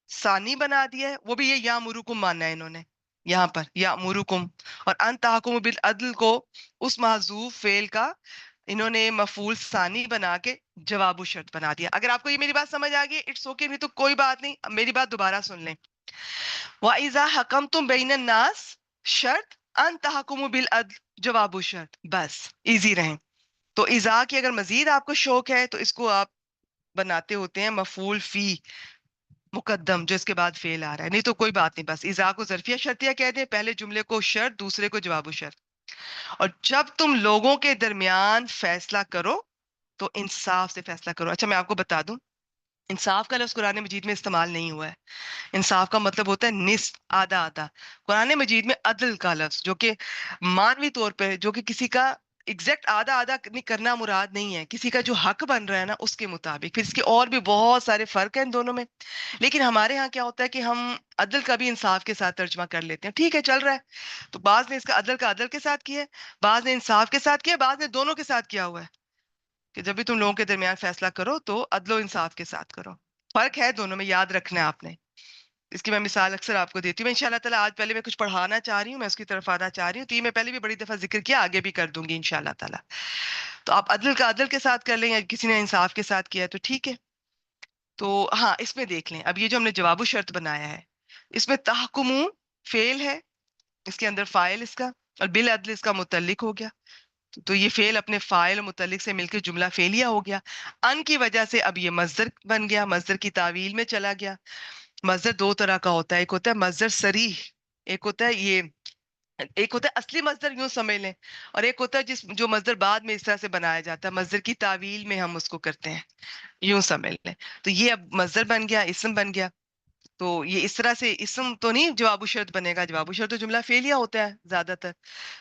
ثانی بنا دیا ہے. وہ بھی یہ یامرکم ماننا ہے انہوں نے یہاں پر، یامرکم. اور ان تحکموا بالعدل کو اس محذوف فعل کا انہوں نے مفعول ثانی بنا کے جواب و شرط بنا دیا. اگر آپ کو یہ میری بات سمجھ آ گئی اٹس اوکے، نہیں تو کوئی بات نہیں، میری بات دوبارہ سن لیں. وَإِذَا حَكَمْتُمْ بَيْنَ النَّاسِ، شرط ان تحکموا بالعدل، جواب و شرط، بس ایزی رہیں. تو اذا کی اگر مزید آپ کو شوق ہے تو اس کو آپ بناتے ہوتے ہیں مفعول فی مقدم جو اس کے بعد فعل آ رہا ہے، نہیں تو کوئی بات نہیں، بس اذا کو ظرفیہ شرطیہ کہہ دیں، پہلے جملے کو شرط، دوسرے کو جواب و شرط. اور جب تم لوگوں کے درمیان فیصلہ کرو تو انصاف سے فیصلہ کرو. اچھا میں آپ کو بتا دوں، انصاف کا لفظ قرآن مجید میں استعمال نہیں ہوا ہے. انصاف کا مطلب ہوتا ہے نصف، آدھا آدھا. قرآن مجید میں عدل کا لفظ جو کہ مانوی طور پہ، جو کہ کسی کا ایگزیکٹ آدھا آدھا کرنا مراد نہیں ہے، کسی کا جو حق بن رہا ہے نا اس کے مطابق. پھر اس کے اور بھی بہت سارے فرق ہیں ان دونوں میں، لیکن ہمارے ہاں کیا ہوتا ہے کہ ہم عدل کا بھی انصاف کے ساتھ ترجمہ کر لیتے ہیں. ٹھیک ہے چل رہا ہے. تو بعض نے اس کا عدل کے ساتھ کیا ہے، بعض نے انصاف کے ساتھ کیا ہے، بعض نے دونوں کے ساتھ کیا ہوا ہے کہ جب بھی تم لوگوں کے درمیان فیصلہ کرو تو عدل و انصاف کے ساتھ کرو. فرق ہے دونوں میں، یاد رکھنا ہے آپ نے. اس کی میں مثال اکثر آپ کو دیتی ہوں. میں انشاءاللہ تعالیٰ آج پہلے میں کچھ پڑھانا چاہ رہی ہوں، میں اس کی طرف آنا چاہ رہی ہوں. تو یہ میں پہلے بھی بڑی دفعہ ذکر کیا، آگے بھی کر دوں گی انشاءاللہ تعالیٰ. تو آپ عدل کا عدل کے ساتھ کر لیں یا کسی نے انصاف کے ساتھ کیا ہے تو ٹھیک ہے. تو ہاں اس میں دیکھ لیں، اب یہ جو ہم نے جواب و شرط بنایا ہے اس میں تحکمو فعل ہے، اس کے اندر فاعل اس کا، اور بالعدل اس کا متعلق ہو گیا. تو یہ فعل اپنے فاعل متعلق سے مل کے جملہ فعلیہ ہو گیا. ان کی وجہ سے اب یہ مصدر بن گیا، مصدر کی تعویل میں چلا گیا. مصدر دو طرح کا ہوتا ہے، ایک ہوتا ہے مصدر صریح، ایک ہوتا ہے یہ، ایک ہوتا ہے اصلی مصدر یوں سمجھ لیں، اور ایک ہوتا ہے جو مصدر بعد میں اس طرح سے بنایا جاتا ہے، مصدر کی تعویل میں ہم اس کو کرتے ہیں، یوں سمجھ لیں. تو یہ اب مصدر بن گیا، اسم بن گیا. تو یہ اس طرح سے اسم تو نہیں جواب و شرط بنے گا، جواب و شرط تو جملہ فعلیہ ہوتا ہے زیادہ تر.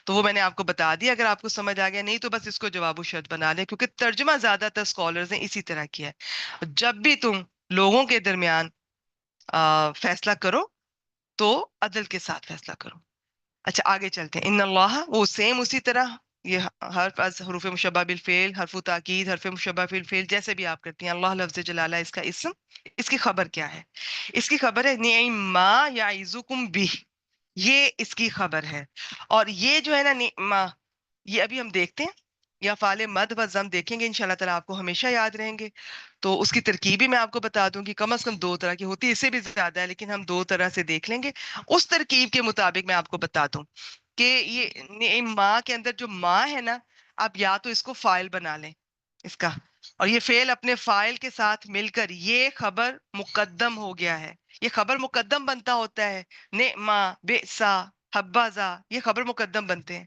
تو وہ میں نے آپ کو بتا دیا، اگر آپ کو سمجھ آ گیا، نہیں تو بس اس کو جواب و شرط بنا لیں، کیونکہ ترجمہ زیادہ تر اسکالرز نے اسی طرح کیا ہے. جب بھی تم لوگوں کے درمیان فیصلہ کرو تو عدل کے ساتھ فیصلہ کرو. اچھا آگے چلتے ہیں. ان اللہ، وہ سیم اسی طرح یہ حرف از حروف مشبہ بالفعل، حرف تاکید، حرف مشبہ بالفعل، جیسے بھی آپ کرتی ہیں. اللہ لفظ جلالہ اس کا اسم. اس کی خبر کیا ہے؟ اس کی خبر ہے نعم ما یعظکم بہ، یہ اس کی خبر ہے. اور یہ جو ہے نا نعمہ، یہ ابھی ہم دیکھتے ہیں، یا فعال مد و ضم دیکھیں گے انشاءاللہ تعالیٰ، آپ کو ہمیشہ یاد رہیں گے. تو اس کی ترکیب بھی میں آپ کو بتا دوں گی، کم از کم دو طرح کی ہوتی ہے، اس سے بھی زیادہ ہے لیکن ہم دو طرح سے دیکھ لیں گے. اس ترکیب کے مطابق میں آپ کو بتا دوں کہ یہ ماں کے اندر جو ماں ہے نا، آپ یا تو اس کو فائل بنا لیں اس کا، اور یہ فعل اپنے فائل کے ساتھ مل کر یہ خبر مقدم ہو گیا ہے. یہ خبر مقدم بنتا ہوتا ہے، نعما، بئسا، حبذا، یہ خبر مقدم بنتے ہیں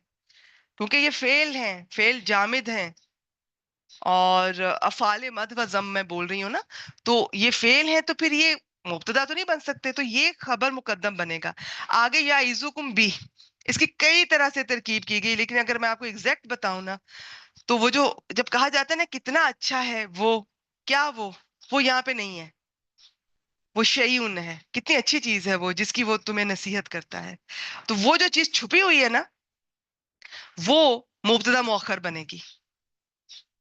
کیونکہ یہ فعل ہیں، فعل جامد ہیں. اور افعال مد و ضم میں بول رہی ہوں نا، تو یہ فعل ہے تو پھر یہ مبتدا تو نہیں بن سکتے، تو یہ خبر مقدم بنے گا. آگے یا عزکم بھی، اس کی کئی طرح سے ترکیب کی گئی، لیکن اگر میں آپ کو ایگزیکٹ بتاؤں نا، تو وہ جو جب کہا جاتا ہے نا کتنا اچھا ہے وہ، کیا وہ یہاں پہ نہیں ہے. وہ شیئن ہے، کتنی اچھی چیز ہے وہ، جس کی وہ تمہیں نصیحت کرتا ہے. تو وہ جو چیز چھپی ہوئی ہے نا، وہ مبتدا مؤخر بنے گی.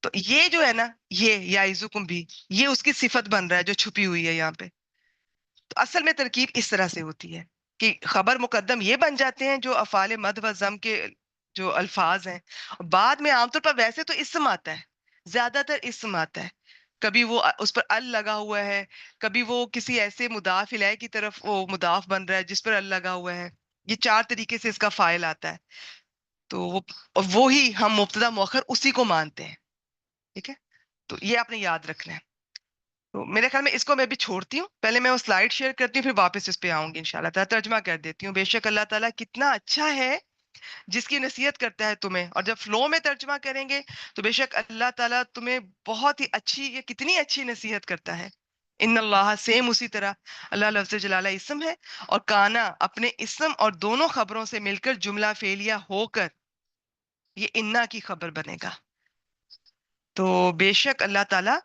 تو یہ جو ہے نا، یہ یعظکم بھی، یہ اس کی صفت بن رہا ہے جو چھپی ہوئی ہے یہاں پہ. تو اصل میں ترکیب اس طرح سے ہوتی ہے کہ خبر مقدم یہ بن جاتے ہیں جو افعال مد و ضم کے جو الفاظ ہیں. بعد میں عام طور پر ویسے تو اسم آتا ہے، زیادہ تر اسم آتا ہے، کبھی وہ اس پر ال لگا ہوا ہے، کبھی وہ کسی ایسے مضاف الیہ کی طرف وہ مضاف بن رہا ہے جس پر ال لگا ہوا ہے. یہ 4 طریقے سے اس کا فاعل آتا ہے. تو وہی ہم مبتدا مؤخر اسی کو مانتے ہیں. ٹھیک ہے، تو یہ آپ نے یاد رکھنا ہے. تو میرے خیال میں اس کو میں بھی چھوڑتی ہوں، پہلے میں وہ سلائڈ شیئر کرتی ہوں، پھر واپس اس پہ آؤں گی انشاءاللہ تعالیٰ. ترجمہ کر دیتی ہوں. بے شک اللہ تعالیٰ کتنا اچھا ہے جس کی نصیحت کرتا ہے تمہیں. اور جب فلو میں ترجمہ کریں گے تو بے شک اللہ تعالیٰ تمہیں بہت ہی اچھی، یہ کتنی اچھی نصیحت کرتا ہے. ان اللہ، سیم اسی طرح اللہ لفظ جلالہ اسم ہے، اور کانا اپنے اسم اور دونوں خبروں سے مل کر جملہ فعلیہ ہو کر یہ انا کی خبر بنے گا. تو بے شک اللہ تعالیٰ،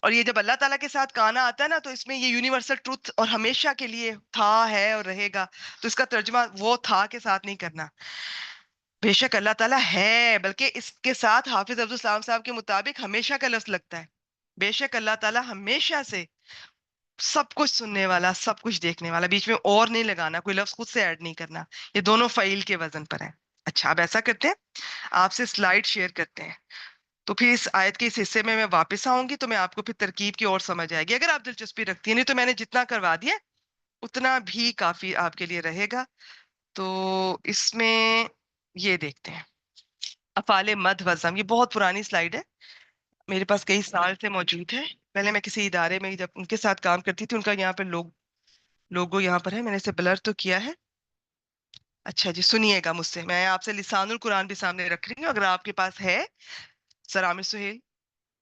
اور یہ جب اللہ تعالیٰ کے ساتھ کانا آتا ہے نا تو اس میں یہ یونیورسل ٹروتھ اور ہمیشہ کے لیے تھا، ہے اور رہے گا. تو اس کا ترجمہ وہ تھا کے ساتھ نہیں کرنا. بے شک اللہ تعالیٰ ہے، بلکہ اس کے ساتھ حافظ عبدالسلام صاحب کے مطابق ہمیشہ کا لفظ لگتا ہے. بے شک اللہ تعالیٰ ہمیشہ سے سب کچھ سننے والا، سب کچھ دیکھنے والا. بیچ میں اور نہیں لگانا، کوئی لفظ خود سے ایڈ نہیں کرنا. یہ دونوں فعیل کے وزن پر ہیں. اچھا، اب ایسا کرتے ہیں، آپ سے سلائیڈ شیئر کرتے ہیں. تو پھر اس آیت کے اس حصے میں واپس آؤں گی تو میں آپ کو پھر ترکیب کی اور سمجھ آئے گی اگر آپ دلچسپی رکھتی ہیں. نہیں تو میں نے جتنا کروا دیا اتنا بھی کافی آپ کے لیے رہے گا. تو اس میں یہ دیکھتے ہیں افعال مد وزم. یہ بہت پرانی سلائیڈ ہے، میرے پاس کئی سال سے موجود ہے. پہلے میں کسی ادارے میں جب ان کے ساتھ کام کرتی تھی، ان کا یہاں پہ لوگو یہاں پر ہے، میں نے اسے بلر تو کیا ہے. اچھا جی، سنیے گا مجھ سے. میں آپ سے لسان القرآن بھی سامنے رکھ رہی ہوں، اگر آپ کے پاس ہے سر عامر سہیل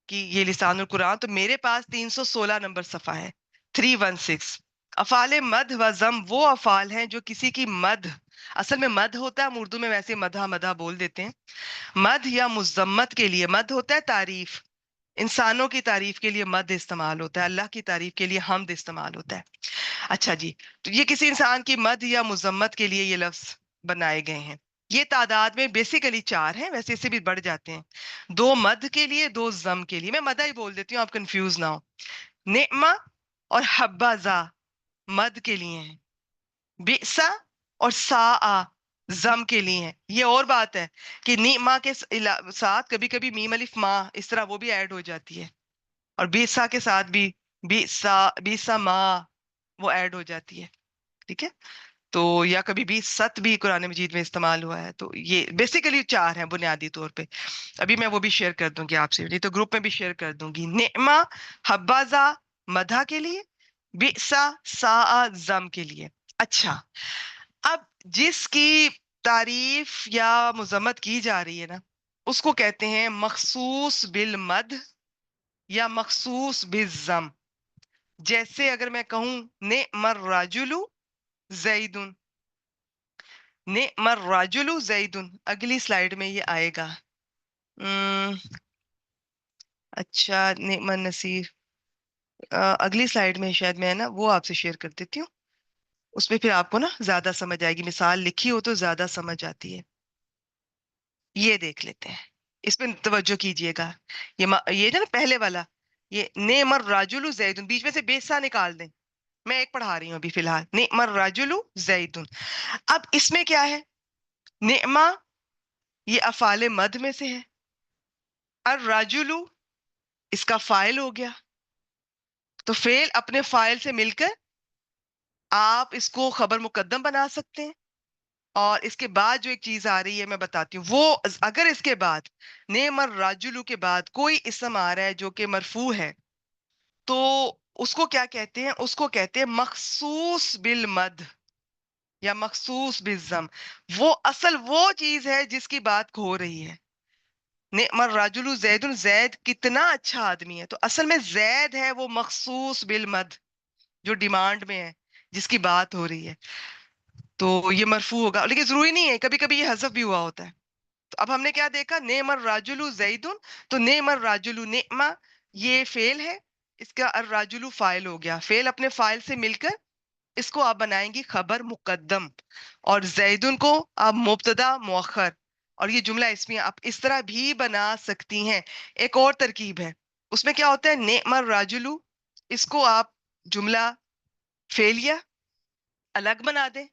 کی یہ لسان القرآن، تو میرے پاس 316 نمبر صفحہ ہے، 316. افعال مد و ضم وہ افعال ہیں جو کسی کی مد، اصل میں مد ہوتا ہے، ہم اردو میں ویسے مدح مدح بول دیتے ہیں. مد یا مذمت کے لیے مد ہوتا ہے تعریف، انسانوں کی تعریف کے لیے مد استعمال ہوتا ہے، اللہ کی تعریف کے لیے حمد استعمال ہوتا ہے. اچھا جی، تو یہ کسی انسان کی مد یا مذمت کے لیے یہ لفظ بنائے گئے ہیں. یہ تعداد میں بیسیکلی 4 ہیں، ویسے اس سے بھی بڑھ جاتے ہیں. 2 مد کے لیے، 2 ضم کے لیے. میں مدہ ہی بول دیتی ہوں، آپ کنفیوز نہ ہو. نعمہ اور حبذا مد کے لیے ہیں، بئسا اور ساء ضم کے لیے ہیں. یہ اور بات ہے کہ نعمہ کے ساتھ کبھی کبھی میم الف ما اس طرح وہ بھی ایڈ ہو جاتی ہے، اور بئسا کے ساتھ بھی بئسا ما وہ ایڈ ہو جاتی ہے. ٹھیک ہے، تو یا کبھی بھی ست بھی قرآن مجید میں استعمال ہوا ہے. تو یہ بیسیکلی 4 ہیں بنیادی طور پہ. ابھی میں وہ بھی شیئر کر دوں گی آپ سے، نہیں تو گروپ میں بھی شیئر کر دوں گی. نعمہ حبذا مدح کے لیے، بئسا ساء ضم کے لیے. اچھا، اب جس کی تعریف یا مذمت کی جا رہی ہے نا، اس کو کہتے ہیں مخصوص بالمد یا مخصوص بالضم. جیسے اگر میں کہوں نعم الرجل زید، نعم الرجل زید، اگلی سلائیڈ میں یہ آئے گا. اچھا، نعم النصیر اگلی سلائیڈ میں شاید میں نا وہ آپ سے شیئر کر دیتی ہوں، اس میں پھر آپ کو نا زیادہ سمجھ آئے گی. مثال لکھی ہو تو زیادہ سمجھ آتی ہے. یہ دیکھ لیتے ہیں، اس پہ توجہ کیجئے گا. یہ جو نا پہلے والا، یہ نعم الرجل زید، بیچ میں سے بیسا نکال دیں. میں ایک پڑھا رہی ہوں ابھی فی الحال، نعم الرجل زید. اب اس میں کیا ہے؟ نعمہ یہ افعال مد میں سے ہے، الرجل اس کا فاعل ہو گیا. تو فعل اپنے فاعل سے مل کر آپ اس کو خبر مقدم بنا سکتے ہیں. اور اس کے بعد جو ایک چیز آ رہی ہے میں بتاتی ہوں، وہ اگر اس کے بعد نعم الرجل کے بعد کوئی اسم آ رہا ہے جو کہ مرفوع ہے، تو اس کو کیا کہتے ہیں؟ اس کو کہتے ہیں مخصوص بالمد یا مخصوص بالضم. وہ اصل وہ چیز ہے جس کی بات ہو رہی ہے. نعم الرجل زید، زید کتنا اچھا آدمی ہے. تو اصل میں زید ہے وہ مخصوص بالمد جو ڈیمانڈ میں ہے، جس کی بات ہو رہی ہے. تو یہ مرفوع ہوگا، لیکن ضروری نہیں ہے، کبھی کبھی یہ حذف بھی ہوا ہوتا ہے. تو اب ہم نے کیا دیکھا؟ نعم الرجل زید. تو نعم الرجل، نعمہ یہ فعل ہے، اس کا الرجل فاعل ہو گیا. فعل اپنے فاعل سے مل کر اس کو آپ بنائیں گی خبر مقدم، اور زیدن کو آپ مبتدا مؤخر. اور یہ جملہ اسمیہ آپ اس طرح بھی بنا سکتی ہیں. ایک اور ترکیب ہے، اس میں کیا ہوتا ہے؟ نعم الرجل، اس کو آپ جملہ فعلیہ الگ بنا دیں.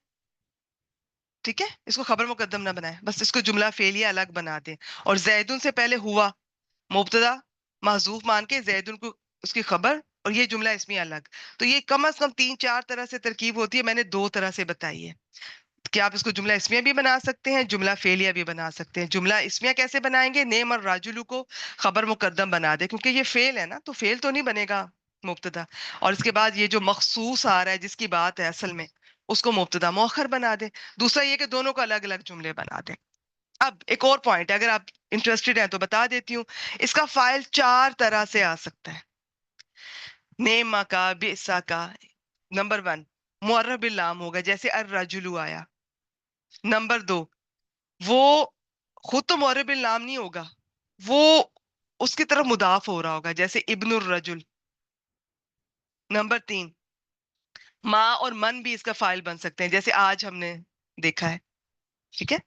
ٹھیک ہے، اس کو خبر مقدم نہ بنائیں، بس اس کو جملہ فعلیہ الگ بنا دیں. اور زیدن سے پہلے ہوا مبتدا محذوف مان کے زیدن کو اس کی خبر اور یہ جملہ اسمیہ الگ. تو یہ کم از کم 3-4 طرح سے ترکیب ہوتی ہے، میں نے 2 طرح سے بتائی ہے کہ آپ اس کو جملہ اسمیہ بھی بنا سکتے ہیں، جملہ فعلیہ بھی بنا سکتے ہیں. جملہ اسمیہ کیسے بنائیں گے؟ نعم الرجل کو خبر مقدم بنا دے، کیونکہ یہ فعل ہے نا، تو فعل تو نہیں بنے گا مبتدا. اور اس کے بعد یہ جو مخصوص آ رہا ہے جس کی بات ہے اصل میں، اس کو مبتدا مؤخر بنا دے. دوسرا یہ کہ دونوں کو الگ الگ جملے بنا دے. اب ایک اور پوائنٹ اگر آپ انٹرسٹڈ ہیں تو بتا دیتی ہوں، اس کا فائل 4 طرح سے آ سکتا ہے. نیما کا، بئسا کا. نمبر 1 معرب باللام ہوگا، جیسے الرجل آیا. نمبر 2 وہ خود تو معرب باللام نہیں ہوگا، وہ اس کی طرف مضاف ہو رہا ہوگا، جیسے ابن الرجل. نمبر 3 ما اور من بھی اس کا فائل بن سکتے ہیں، جیسے آج ہم نے دیکھا ہے. ٹھیک ہے،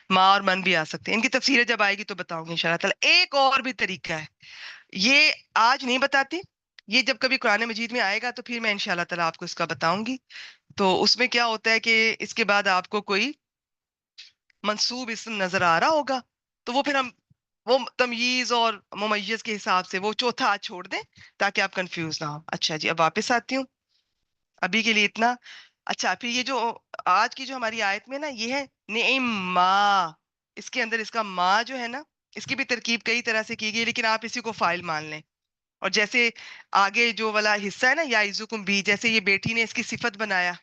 ماں اور من بھی آ سکتے ہیں. ان کی تفسیریں جب آئے گی تو بتاؤں گی انشاءاللہ تعالیٰ. ایک اور بھی طریقہ ہے، یہ آج نہیں بتاتی، یہ جب کبھی قرآن مجید میں آئے گا تو پھر میں انشاءاللہ تعالیٰ آپ کو اس کا بتاؤں گی. تو اس میں کیا ہوتا ہے کہ اس کے بعد آپ کو کوئی منصوب اسم نظر آ رہا ہوگا، تو وہ پھر ہم وہ تمییز اور ممیز کے حساب سے وہ چوتھا آج چھوڑ دیں تاکہ آپ کنفیوز نہ ہو. اچھا جی، اب واپس آتی ہوں، ابھی کے لیے اتنا. اچھا، پھر یہ جو آج کی جو ہماری آیت میں نا، یہ ہے نعما. اس کے اندر اس کا ما جو ہے نا، اس کی بھی ترکیب کئی طرح سے کی گئی، لیکن آپ اسی کو فائل مان لیں. اور جیسے آگے جو والا حصہ ہے نا، یعظکم بھی، جیسے یہ بیٹی نے اس کی صفت بنایا،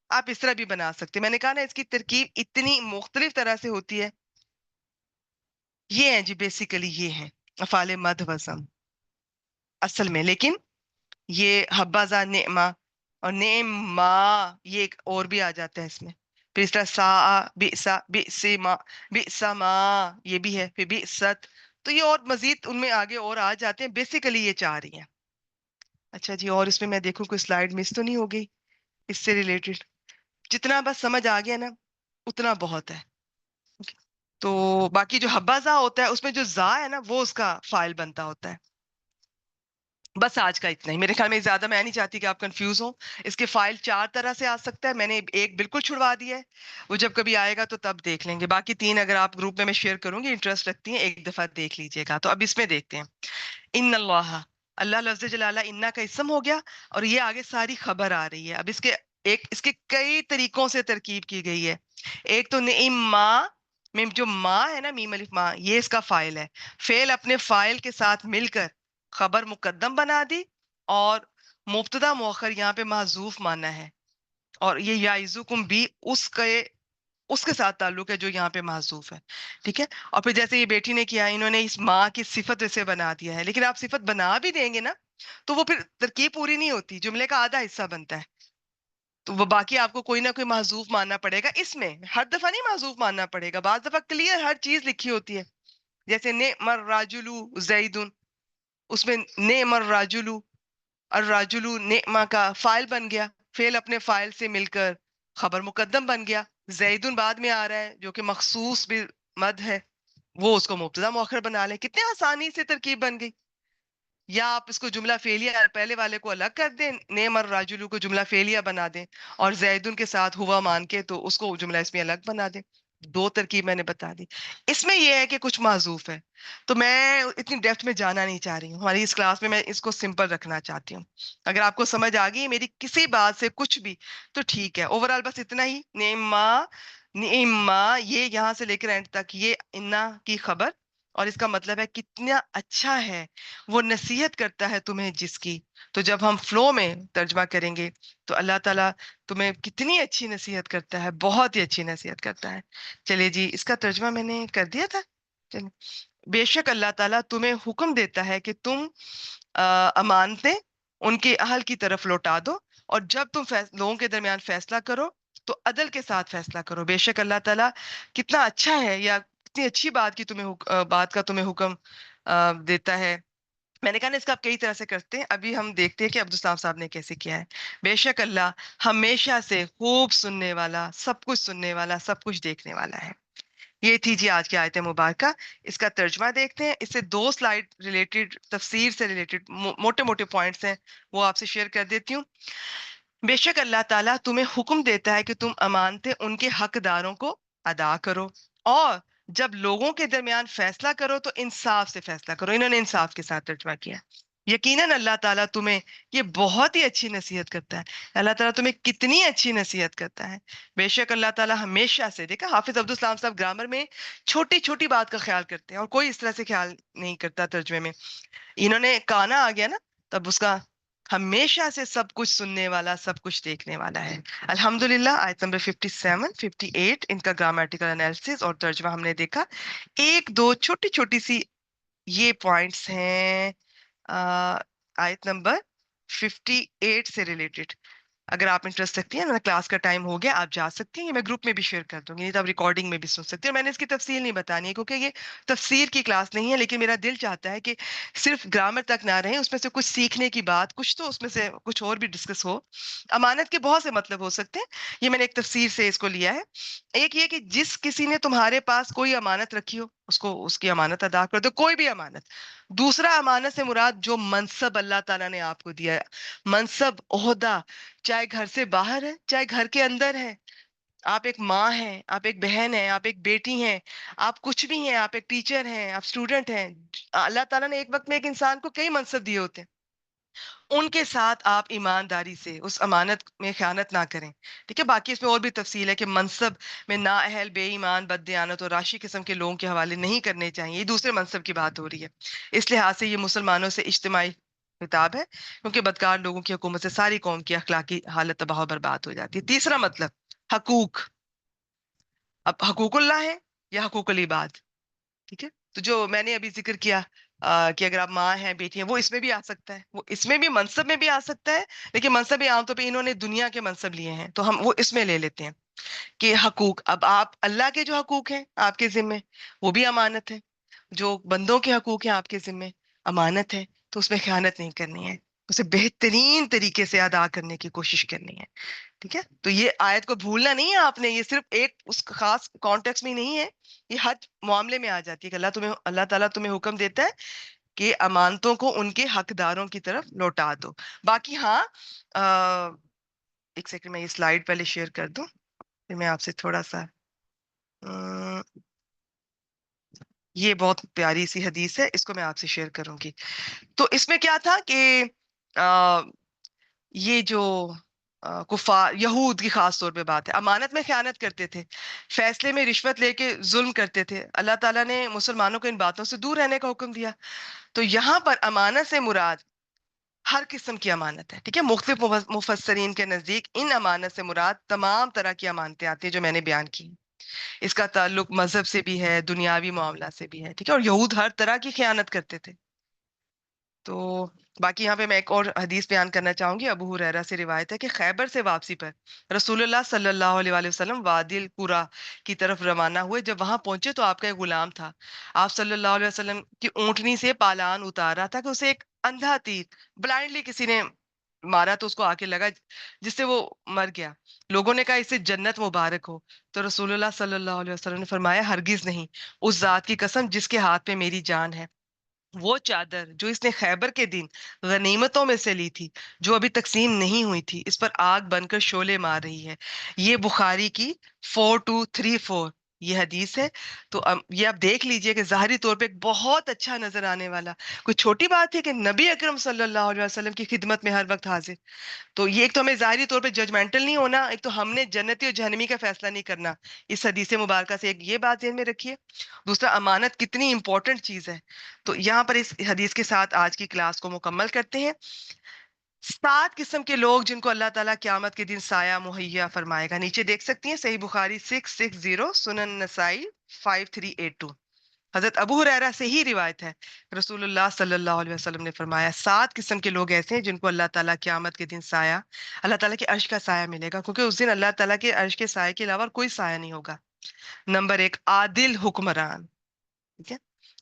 آپ اس طرح بھی بنا سکتے. میں نے کہا نا اس کی ترکیب اتنی مختلف طرح سے ہوتی ہے. یہ ہیں جی بیسیکلی یہ ہیں افعال مد وزن اصل میں. لیکن یہ حبذا نعما اور نعما یہ ایک اور بھی آ جاتا ہے اس میں. پھر اس طرح سا بئسا بئسما بئسما یہ بھی ہے، پھر بئست. تو یہ اور مزید ان میں آگے اور آ جاتے ہیں. بیسیکلی یہ 4 ہی ہیں. اچھا جی، اور اس میں میں دیکھوں کوئی سلائیڈ مس تو نہیں ہو گئی اس سے ریلیٹڈ؟ جتنا بس سمجھ آ گیا نا اتنا بہت ہے. تو باقی جو حبذا ہوتا ہے اس میں جو زا ہے نا، وہ اس کا فائل بنتا ہوتا ہے. بس آج کا اتنا ہی. میرے خیال میں زیادہ میں نہیں چاہتی کہ آپ کنفیوز ہوں. اس کے فائل 4 طرح سے آ سکتا ہے. میں نے ایک بالکل چھڑوا دیا ہے، وہ جب کبھی آئے گا تو تب دیکھ لیں گے. باقی 3 اگر آپ گروپ میں شیئر کروں گی، انٹرسٹ رکھتی ہیں، ایک دفعہ دیکھ لیجئے گا. تو اب اس میں دیکھتے ہیں. ان اللہ، اللہ لفظ جلالہ انا کا اسم ہو گیا، اور یہ آگے ساری خبر آ رہی ہے. اب اس کے کئی طریقوں سے ترکیب کی گئی ہے. ایک تو نعم ما میں جو ما ہے نا، میم الف ما، یہ اس کا فائل ہے. فعل اپنے فائل کے ساتھ مل کر خبر مقدم بنا دی، اور مبتدا مؤخر یہاں پہ محذوف مانا ہے. اور یہ یعظکم بھی اس کے ساتھ تعلق ہے جو یہاں پہ محذوف ہے. ٹھیک ہے. اور پھر جیسے یہ بیٹی نے کیا، انہوں نے اس ماں کی صفت اسے بنا دیا ہے. لیکن آپ صفت بنا بھی دیں گے نا تو وہ پھر ترکیب پوری نہیں ہوتی، جملے کا آدھا حصہ بنتا ہے. تو وہ باقی آپ کو کوئی نہ کوئی محذوف ماننا پڑے گا. اس میں ہر دفعہ نہیں محذوف ماننا پڑے گا، بعض دفعہ کلیئر ہر چیز لکھی ہوتی ہے. جیسے نعم الرجل زید، اس میں نعم الرجل، الرجل نعمہ کا فائل بن گیا، فعل اپنے فائل سے مل کر خبر مقدم بن گیا. زیدن بعد میں آ رہا ہے جو کہ مخصوص بھی مد ہے، وہ اس کو مبتدا مؤخر بنا لیں. کتنے آسانی سے ترکیب بن گئی. یا آپ اس کو جملہ فعلیہ پہلے والے کو الگ کر دیں، نعم الرجل کو جملہ فعلیہ بنا دیں، اور زیدن کے ساتھ ہوا مان کے تو اس کو جملہ اسمیہ الگ بنا دیں. 2 ترکیب میں نے بتا دی. اس میں یہ ہے کہ کچھ معذوف ہے، تو میں اتنی ڈیپتھ میں جانا نہیں چاہ رہی ہوں. ہماری اس کلاس میں اس کو سمپل رکھنا چاہتی ہوں. اگر آپ کو سمجھ آ گئی میری کسی بات سے کچھ بھی تو ٹھیک ہے. اوورال بس اتنا ہی. نعما یہ یہاں سے لے کر اینڈ تک یہ انا کی خبر، اور اس کا مطلب ہے کتنا اچھا ہے، وہ نصیحت کرتا ہے تمہیں جس کی. تو جب ہم فلو میں ترجمہ کریں گے تو اللہ تعالیٰ تمہیں کتنی اچھی نصیحت کرتا ہے، بہت ہی اچھی نصیحت کرتا ہے. چلیے جی، اس کا ترجمہ میں نے کر دیا تھا. چلیے. بے شک اللہ تعالیٰ تمہیں حکم دیتا ہے کہ تم امانتیں ان کے اہل کی طرف لوٹا دو، اور جب تم لوگوں کے درمیان فیصلہ کرو تو عدل کے ساتھ فیصلہ کرو. بے شک اللہ تعالیٰ کتنا اچھا ہے، یا کتنی اچھی بات کی بات کا تمہیں حکم دیتا ہے. میں نے کہا نا اس کا آپ کئی طرح سے کرتے ہیں. ابھی ہم دیکھتے ہیں کہ عبدالسلام صاحب نے کیسے کیا ہے. بے شک اللہ ہمیشہ سے خوب سننے والا، سب کچھ سننے والا، سب کچھ دیکھنے والا ہے. یہ تھی جی آج کی آیت مبارکہ. اس کا ترجمہ دیکھتے ہیں. اس سے 2 سلائیڈ ریلیٹڈ، تفسیر سے ریلیٹڈ موٹے موٹے پوائنٹس ہیں، وہ آپ سے شیئر کر دیتی ہوں. بے شک اللہ تعالیٰ تمہیں حکم دیتا ہے کہ تم امانتیں ان کے حقداروں کو ادا کرو، اور جب لوگوں کے درمیان فیصلہ کرو تو انصاف سے فیصلہ کرو. انہوں نے انصاف کے ساتھ ترجمہ کیا. یقیناً اللہ تعالیٰ تمہیں یہ بہت ہی اچھی نصیحت کرتا ہے. اللہ تعالیٰ تمہیں کتنی اچھی نصیحت کرتا ہے. بے شک اللہ تعالیٰ ہمیشہ سے، دیکھا حافظ عبدالسلام صاحب گرامر میں چھوٹی چھوٹی بات کا خیال کرتے ہیں اور کوئی اس طرح سے خیال نہیں کرتا ترجمے میں. انہوں نے کانا آ گیا نا، تب اس کا ہمیشہ سے سب کچھ سننے والا، سب کچھ دیکھنے والا ہے. الحمدللہ آیت نمبر 57 58 ان کا گرامیٹیکل انالیسس اور ترجمہ ہم نے دیکھا. ایک دو چھوٹی چھوٹی سی یہ پوائنٹس ہیں آیت نمبر 58 سے ریلیٹڈ. اگر آپ انٹرسٹ رکھتی ہیں، کلاس کا ٹائم ہو گیا، آپ جا سکتی ہیں، یہ میں گروپ میں بھی شیئر کر دوں گی، نہیں تو آپ ریکارڈنگ میں بھی سن سکتے ہیں. میں نے اس کی تفصیل نہیں بتانی ہے کیونکہ یہ تفسیر کی کلاس نہیں ہے، لیکن میرا دل چاہتا ہے کہ صرف گرامر تک نہ رہیں، اس میں سے کچھ سیکھنے کی بات، کچھ تو اس میں سے کچھ اور بھی ڈسکس ہو. امانت کے بہت سے مطلب ہو سکتے ہیں، یہ میں نے ایک تفسیر سے اس کو لیا ہے. ایک یہ کہ جس کسی نے تمہارے پاس کوئی امانت رکھی ہو، اس کو اس کی امانت ادا کر دو، کوئی بھی امانت. دوسرا، امانت سے مراد جو منصب اللہ تعالیٰ نے آپ کو دیا ہے، منصب، عہدہ، چاہے گھر سے باہر ہے چاہے گھر کے اندر ہے. آپ ایک ماں ہیں، آپ ایک بہن ہیں، آپ ایک بیٹی ہیں، آپ کچھ بھی ہیں، آپ ایک ٹیچر ہیں، آپ اسٹوڈنٹ ہیں. اللہ تعالیٰ نے ایک وقت میں ایک انسان کو کئی منصب دیے ہوتے ہیں. ان کے ساتھ آپ ایمانداری سے اس امانت میں خیانت نہ کریں. ٹھیک ہے، باقی اس میں اور بھی تفصیل ہے کہ منصب میں نااہل، بے ایمان، بد دیانت اور راشی قسم کے لوگوں کے حوالے نہیں کرنے چاہیے. یہ دوسرے منصب کی بات ہو رہی ہے. اس لحاظ سے یہ مسلمانوں سے اجتماعی خطاب ہے، کیونکہ بدکار لوگوں کی حکومت سے ساری قوم کی اخلاقی حالت تباہ و برباد ہو جاتی ہے. تیسرا مطلب، حقوق. اب حقوق اللہ ہے یا حقوق العباد. ٹھیک ہے، تو جو میں نے ابھی ذکر کیا کہ اگر آپ ماں ہیں، بیٹی ہیں، وہ اس میں بھی آ سکتا ہے، وہ اس میں بھی منصب میں بھی آ سکتا ہے. لیکن منصب عام طور پہ انہوں نے دنیا کے منصب لیے ہیں، تو ہم وہ اس میں لے لیتے ہیں کہ حقوق. اب آپ اللہ کے جو حقوق ہیں آپ کے ذمے، وہ بھی امانت ہے. جو بندوں کے حقوق ہیں آپ کے ذمے، امانت ہے. تو اس میں خیانت نہیں کرنی ہے، اسے بہترین طریقے سے ادا کرنے کی کوشش کرنی ہے. ٹھیک ہے، تو یہ آیت کو بھولنا نہیں ہے آپ نے. یہ صرف ایک اس خاص کانٹیکس میں نہیں ہے، یہ ہر معاملے میں آ جاتی ہے کہ اللہ تعالیٰ تمہیں حکم دیتا ہے کہ امانتوں کو ان کے حقداروں کی طرف لوٹا دو. باقی ہاں، ایک سیکنڈ میں یہ سلائیڈ پہلے شیئر کر دوں، پھر میں آپ سے تھوڑا سا یہ بہت پیاری سی حدیث ہے، اس کو میں آپ سے شیئر کروں گی. تو اس میں کیا تھا کہ یہ جو کفار یہود کی خاص طور پہ بات ہے، امانت میں خیانت کرتے تھے، فیصلے میں رشوت لے کے ظلم کرتے تھے. اللہ تعالیٰ نے مسلمانوں کو ان باتوں سے دور رہنے کا حکم دیا. تو یہاں پر امانت سے مراد ہر قسم کی امانت ہے. ٹھیک ہے، مختلف مفسرین کے نزدیک ان امانت سے مراد تمام طرح کی امانتیں آتی ہیں جو میں نے بیان کی. اس کا تعلق مذہب سے بھی ہے، دنیاوی معاملات سے بھی ہے. ٹھیک ہے، اور یہود ہر طرح کی خیانت کرتے تھے. تو باقی یہاں پہ میں ایک اور حدیث بیان کرنا چاہوں گی. ابو ہریرہ سے روایت ہے کہ خیبر سے واپسی پر رسول اللہ صلی اللہ علیہ وآلہ وسلم وادی القرا کی طرف روانہ ہوئے. جب وہاں پہنچے تو آپ کا ایک غلام تھا. آپ صلی اللہ علیہ وسلم کی اونٹنی سے پالان اتار رہا تھا کہ اسے ایک اندھا تیر بلائنڈلی کسی نے مارا تو اس کو آ کے لگا، جس سے وہ مر گیا. لوگوں نے کہا اسے جنت مبارک ہو. تو رسول اللہ صلی اللہ علیہ وسلم نے فرمایا ہرگز نہیں، اس ذات کی قسم جس کے ہاتھ میں میری جان ہے، وہ چادر جو اس نے خیبر کے دن غنیمتوں میں سے لی تھی، جو ابھی تقسیم نہیں ہوئی تھی، اس پر آگ بن کر شعلے مار رہی ہے. یہ بخاری کی 4234 یہ حدیث ہے. تو یہ آپ دیکھ لیجئے کہ ظاہری طور پہ ایک بہت اچھا نظر آنے والا، کوئی چھوٹی بات ہے کہ نبی اکرم صلی اللہ علیہ وسلم کی خدمت میں ہر وقت حاضر. تو یہ ایک تو ہمیں ظاہری طور پہ ججمنٹل نہیں ہونا، ایک تو ہم نے جنتی اور جہنمی کا فیصلہ نہیں کرنا. اس حدیث مبارکہ سے ایک یہ بات ذہن میں رکھیے. دوسرا، امانت کتنی امپورٹنٹ چیز ہے. تو یہاں پر اس حدیث کے ساتھ آج کی کلاس کو مکمل کرتے ہیں. 7 قسم کے لوگ جن کو اللہ تعالیٰ قیامت کے دن سایہ مہیا فرمائے گا. نیچے دیکھ سکتی ہیں، صحیح بخاری 660، سنن نسائی 5382. حضرت ابو ہریرہ سے ہی روایت ہے، رسول اللہ صلی اللہ علیہ وسلم نے فرمایا 7 قسم کے لوگ ایسے ہیں جن کو اللہ تعالیٰ قیامت کے دن سایہ، اللہ تعالیٰ کے عرش کا سایہ ملے گا، کیونکہ اس دن اللہ تعالیٰ کے عرش کے سایہ کے علاوہ کوئی سایہ نہیں ہوگا. نمبر 1، عادل حکمران. ٹھیک ہے.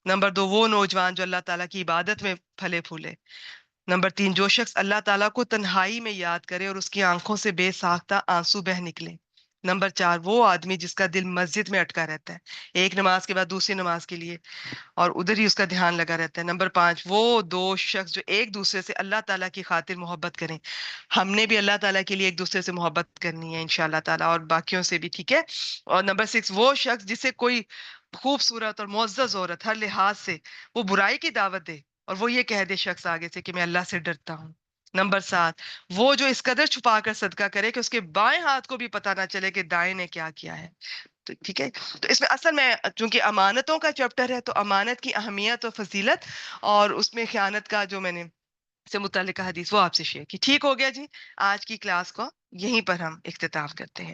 نمبر 2، وہ نوجوان جو اللہ تعالیٰ کی عبادت میں پھلے پھولے. نمبر 3، جو شخص اللہ تعالیٰ کو تنہائی میں یاد کرے اور اس کی آنکھوں سے بے ساختہ آنسو بہ نکلے. نمبر 4، وہ آدمی جس کا دل مسجد میں اٹکا رہتا ہے، ایک نماز کے بعد دوسری نماز کے لیے، اور ادھر ہی اس کا دھیان لگا رہتا ہے. نمبر 5، وہ 2 شخص جو ایک دوسرے سے اللہ تعالیٰ کی خاطر محبت کریں. ہم نے بھی اللہ تعالیٰ کے لیے ایک دوسرے سے محبت کرنی ہے انشاءاللہ تعالیٰ، اور باقیوں سے بھی. ٹھیک ہے. اور نمبر 6، وہ شخص جسے کوئی خوبصورت اور معزز عورت ہر لحاظ سے وہ برائی کی دعوت دے اور وہ یہ کہہ دے شخص آگے سے کہ میں اللہ سے ڈرتا ہوں. نمبر 7، وہ جو اس قدر چھپا کر صدقہ کرے کہ اس کے بائیں ہاتھ کو بھی پتہ نہ چلے کہ دائیں نے کیا کیا ہے. تو ٹھیک ہے، تو اس میں اصل میں چونکہ امانتوں کا چیپٹر ہے تو امانت کی اہمیت اور فضیلت اور اس میں خیانت کا جو میں نے سے متعلقہ حدیث وہ آپ سے شیئر کی. ٹھیک ہو گیا جی. آج کی کلاس کو یہیں پر ہم اختتام کرتے ہیں.